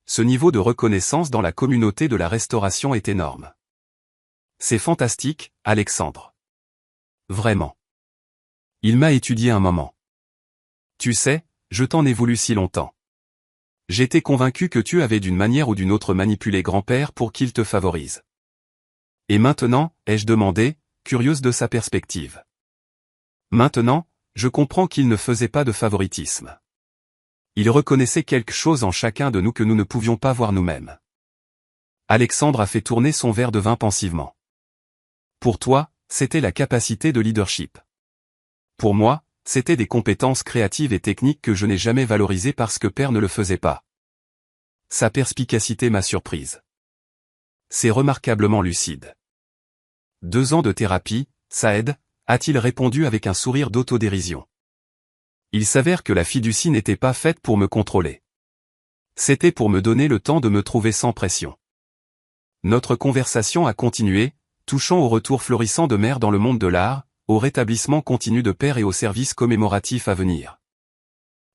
Ce niveau de reconnaissance dans la communauté de la restauration est énorme. C'est fantastique, Alexandre. Vraiment. Il m'a étudié un moment. Tu sais, je t'en ai voulu si longtemps. J'étais convaincu que tu avais d'une manière ou d'une autre manipulé grand-père pour qu'il te favorise. Et maintenant, ai-je demandé, curieuse de sa perspective. Maintenant, je comprends qu'il ne faisait pas de favoritisme. Il reconnaissait quelque chose en chacun de nous que nous ne pouvions pas voir nous-mêmes. Alexandre a fait tourner son verre de vin pensivement. Pour toi, c'était la capacité de leadership. Pour moi, c'était des compétences créatives et techniques que je n'ai jamais valorisées parce que père ne le faisait pas. Sa perspicacité m'a surprise. C'est remarquablement lucide. 2 ans de thérapie, ça aide, a-t-il répondu avec un sourire d'autodérision. Il s'avère que la fiducie n'était pas faite pour me contrôler. C'était pour me donner le temps de me trouver sans pression. Notre conversation a continué, touchant au retour florissant de mère dans le monde de l'art, au rétablissement continu de père et au service commémoratif à venir.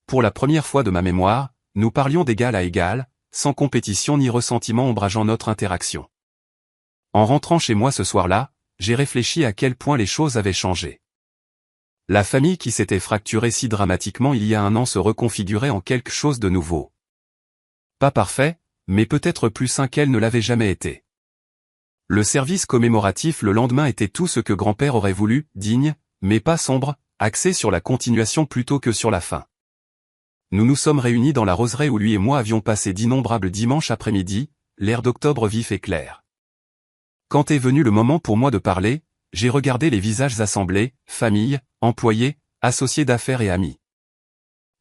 Pour la première fois de ma mémoire, nous parlions d'égal à égal, sans compétition ni ressentiment ombrageant notre interaction. En rentrant chez moi ce soir-là, j'ai réfléchi à quel point les choses avaient changé. La famille qui s'était fracturée si dramatiquement il y a un an se reconfigurait en quelque chose de nouveau. Pas parfait, mais peut-être plus sain qu'elle ne l'avait jamais été. Le service commémoratif le lendemain était tout ce que grand-père aurait voulu, digne, mais pas sombre, axé sur la continuation plutôt que sur la fin. Nous nous sommes réunis dans la roseraie où lui et moi avions passé d'innombrables dimanches après-midi, l'air d'octobre vif et clair. Quand est venu le moment pour moi de parler, j'ai regardé les visages assemblés, famille, employés, associés d'affaires et amis.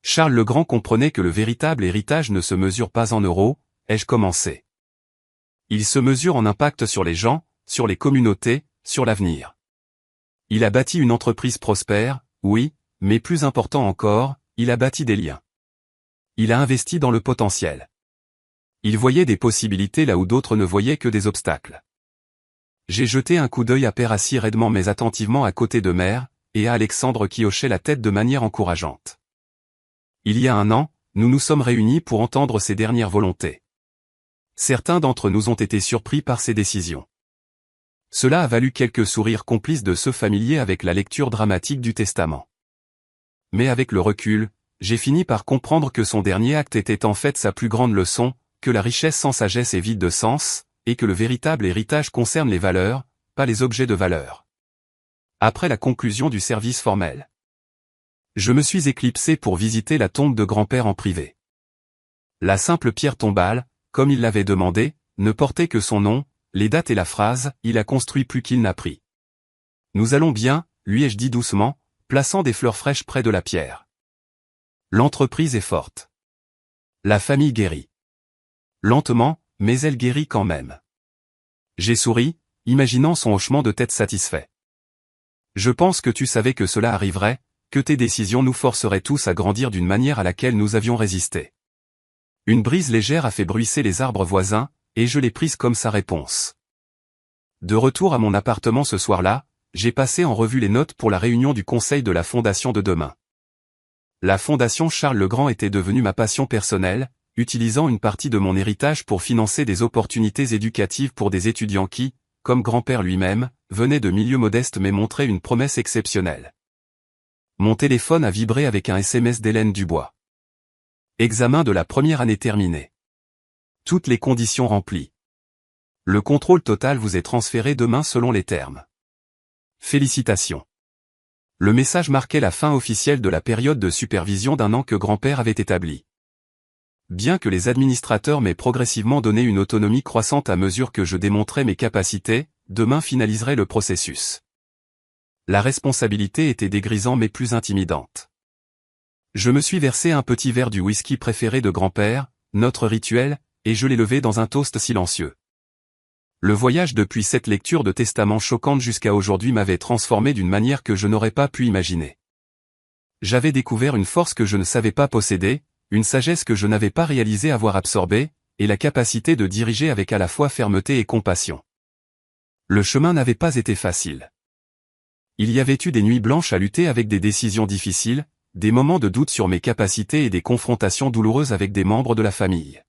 Charles le Grand comprenait que le véritable héritage ne se mesure pas en euros, ai-je commencé. Il se mesure en impact sur les gens, sur les communautés, sur l'avenir. Il a bâti une entreprise prospère, oui, mais plus important encore, il a bâti des liens. Il a investi dans le potentiel. Il voyait des possibilités là où d'autres ne voyaient que des obstacles. J'ai jeté un coup d'œil à père assis raidement mais attentivement à côté de mère, et à Alexandre qui hochait la tête de manière encourageante. Il y a un an, nous nous sommes réunis pour entendre ses dernières volontés. Certains d'entre nous ont été surpris par ses décisions. Cela a valu quelques sourires complices de ceux familiers avec la lecture dramatique du testament. Mais avec le recul, j'ai fini par comprendre que son dernier acte était en fait sa plus grande leçon, que la richesse sans sagesse est vide de sens, et que le véritable héritage concerne les valeurs, pas les objets de valeur. Après la conclusion du service formel, je me suis éclipsé pour visiter la tombe de grand-père en privé. La simple pierre tombale, comme il l'avait demandé, ne portait que son nom, les dates et la phrase « Il a construit plus qu'il n'a pris ». Nous allons bien, lui ai-je dit doucement, plaçant des fleurs fraîches près de la pierre. L'entreprise est forte. La famille guérit. Lentement, mais elle guérit quand même. J'ai souri, imaginant son hochement de tête satisfait. Je pense que tu savais que cela arriverait, que tes décisions nous forceraient tous à grandir d'une manière à laquelle nous avions résisté. Une brise légère a fait bruisser les arbres voisins, et je l'ai prise comme sa réponse. De retour à mon appartement ce soir-là, j'ai passé en revue les notes pour la réunion du conseil de la fondation de demain. La fondation Charles le Grand était devenue ma passion personnelle, utilisant une partie de mon héritage pour financer des opportunités éducatives pour des étudiants qui, comme grand-père lui-même, venaient de milieux modestes mais montraient une promesse exceptionnelle. Mon téléphone a vibré avec un SMS d'Hélène Dubois. Examen de la première année terminée. Toutes les conditions remplies. Le contrôle total vous est transféré demain selon les termes. Félicitations. Le message marquait la fin officielle de la période de supervision d'1 an que grand-père avait établie. Bien que les administrateurs m'aient progressivement donné une autonomie croissante à mesure que je démontrais mes capacités, demain finaliserait le processus. La responsabilité était dégrisante mais plus intimidante. Je me suis versé un petit verre du whisky préféré de grand-père, notre rituel, et je l'ai levé dans un toast silencieux. Le voyage depuis cette lecture de testament choquante jusqu'à aujourd'hui m'avait transformé d'une manière que je n'aurais pas pu imaginer. J'avais découvert une force que je ne savais pas posséder, une sagesse que je n'avais pas réalisé avoir absorbée, et la capacité de diriger avec à la fois fermeté et compassion. Le chemin n'avait pas été facile. Il y avait eu des nuits blanches à lutter avec des décisions difficiles, des moments de doute sur mes capacités et des confrontations douloureuses avec des membres de la famille.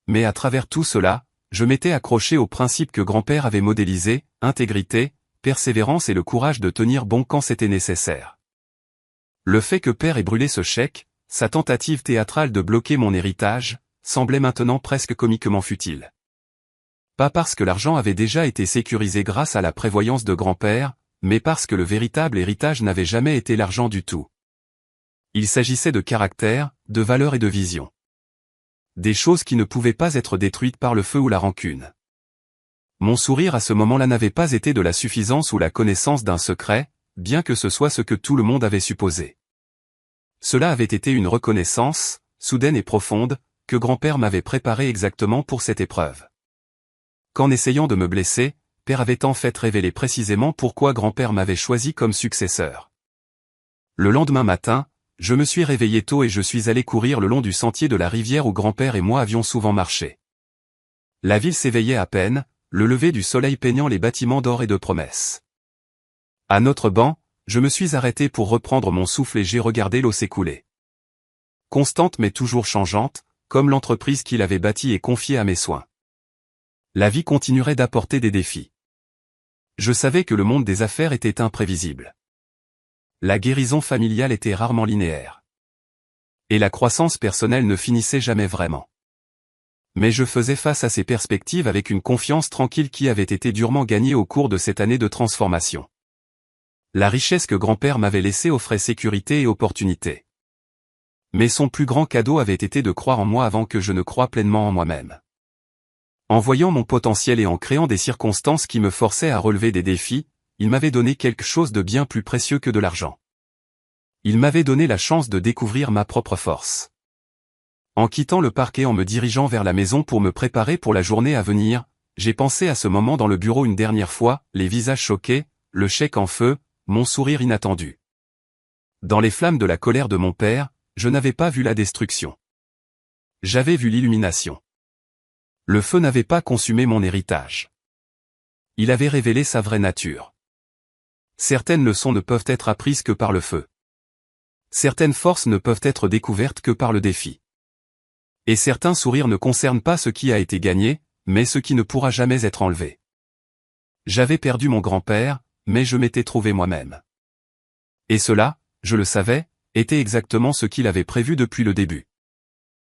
Mais à travers tout cela, je m'étais accroché aux principes que grand-père avait modélisés, intégrité, persévérance et le courage de tenir bon quand c'était nécessaire. Le fait que père ait brûlé ce chèque, sa tentative théâtrale de bloquer mon héritage, semblait maintenant presque comiquement futile. Pas parce que l'argent avait déjà été sécurisé grâce à la prévoyance de grand-père, mais parce que le véritable héritage n'avait jamais été l'argent du tout. Il s'agissait de caractère, de valeur et de vision. Des choses qui ne pouvaient pas être détruites par le feu ou la rancune. Mon sourire à ce moment-là n'avait pas été de la suffisance ou la connaissance d'un secret, bien que ce soit ce que tout le monde avait supposé. Cela avait été une reconnaissance, soudaine et profonde, que grand-père m'avait préparée exactement pour cette épreuve. Qu'en essayant de me blesser, père avait en fait révélé précisément pourquoi grand-père m'avait choisi comme successeur. Le lendemain matin, je me suis réveillé tôt et je suis allé courir le long du sentier de la rivière où grand-père et moi avions souvent marché. La ville s'éveillait à peine, le lever du soleil peignant les bâtiments d'or et de promesses. À notre banc, je me suis arrêté pour reprendre mon souffle et j'ai regardé l'eau s'écouler. Constante mais toujours changeante, comme l'entreprise qu'il avait bâtie et confiée à mes soins. La vie continuerait d'apporter des défis. Je savais que le monde des affaires était imprévisible. La guérison familiale était rarement linéaire. Et la croissance personnelle ne finissait jamais vraiment. Mais je faisais face à ces perspectives avec une confiance tranquille qui avait été durement gagnée au cours de cette année de transformation. La richesse que grand-père m'avait laissée offrait sécurité et opportunité. Mais son plus grand cadeau avait été de croire en moi avant que je ne croie pleinement en moi-même. En voyant mon potentiel et en créant des circonstances qui me forçaient à relever des défis, il m'avait donné quelque chose de bien plus précieux que de l'argent. Il m'avait donné la chance de découvrir ma propre force. En quittant le parquet en me dirigeant vers la maison pour me préparer pour la journée à venir, j'ai pensé à ce moment dans le bureau une dernière fois, les visages choqués, le chèque en feu, mon sourire inattendu. Dans les flammes de la colère de mon père, je n'avais pas vu la destruction. J'avais vu l'illumination. Le feu n'avait pas consumé mon héritage. Il avait révélé sa vraie nature. Certaines leçons ne peuvent être apprises que par le feu. Certaines forces ne peuvent être découvertes que par le défi. Et certains sourires ne concernent pas ce qui a été gagné, mais ce qui ne pourra jamais être enlevé. J'avais perdu mon grand-père, mais je m'étais trouvé moi-même. Et cela, je le savais, était exactement ce qu'il avait prévu depuis le début.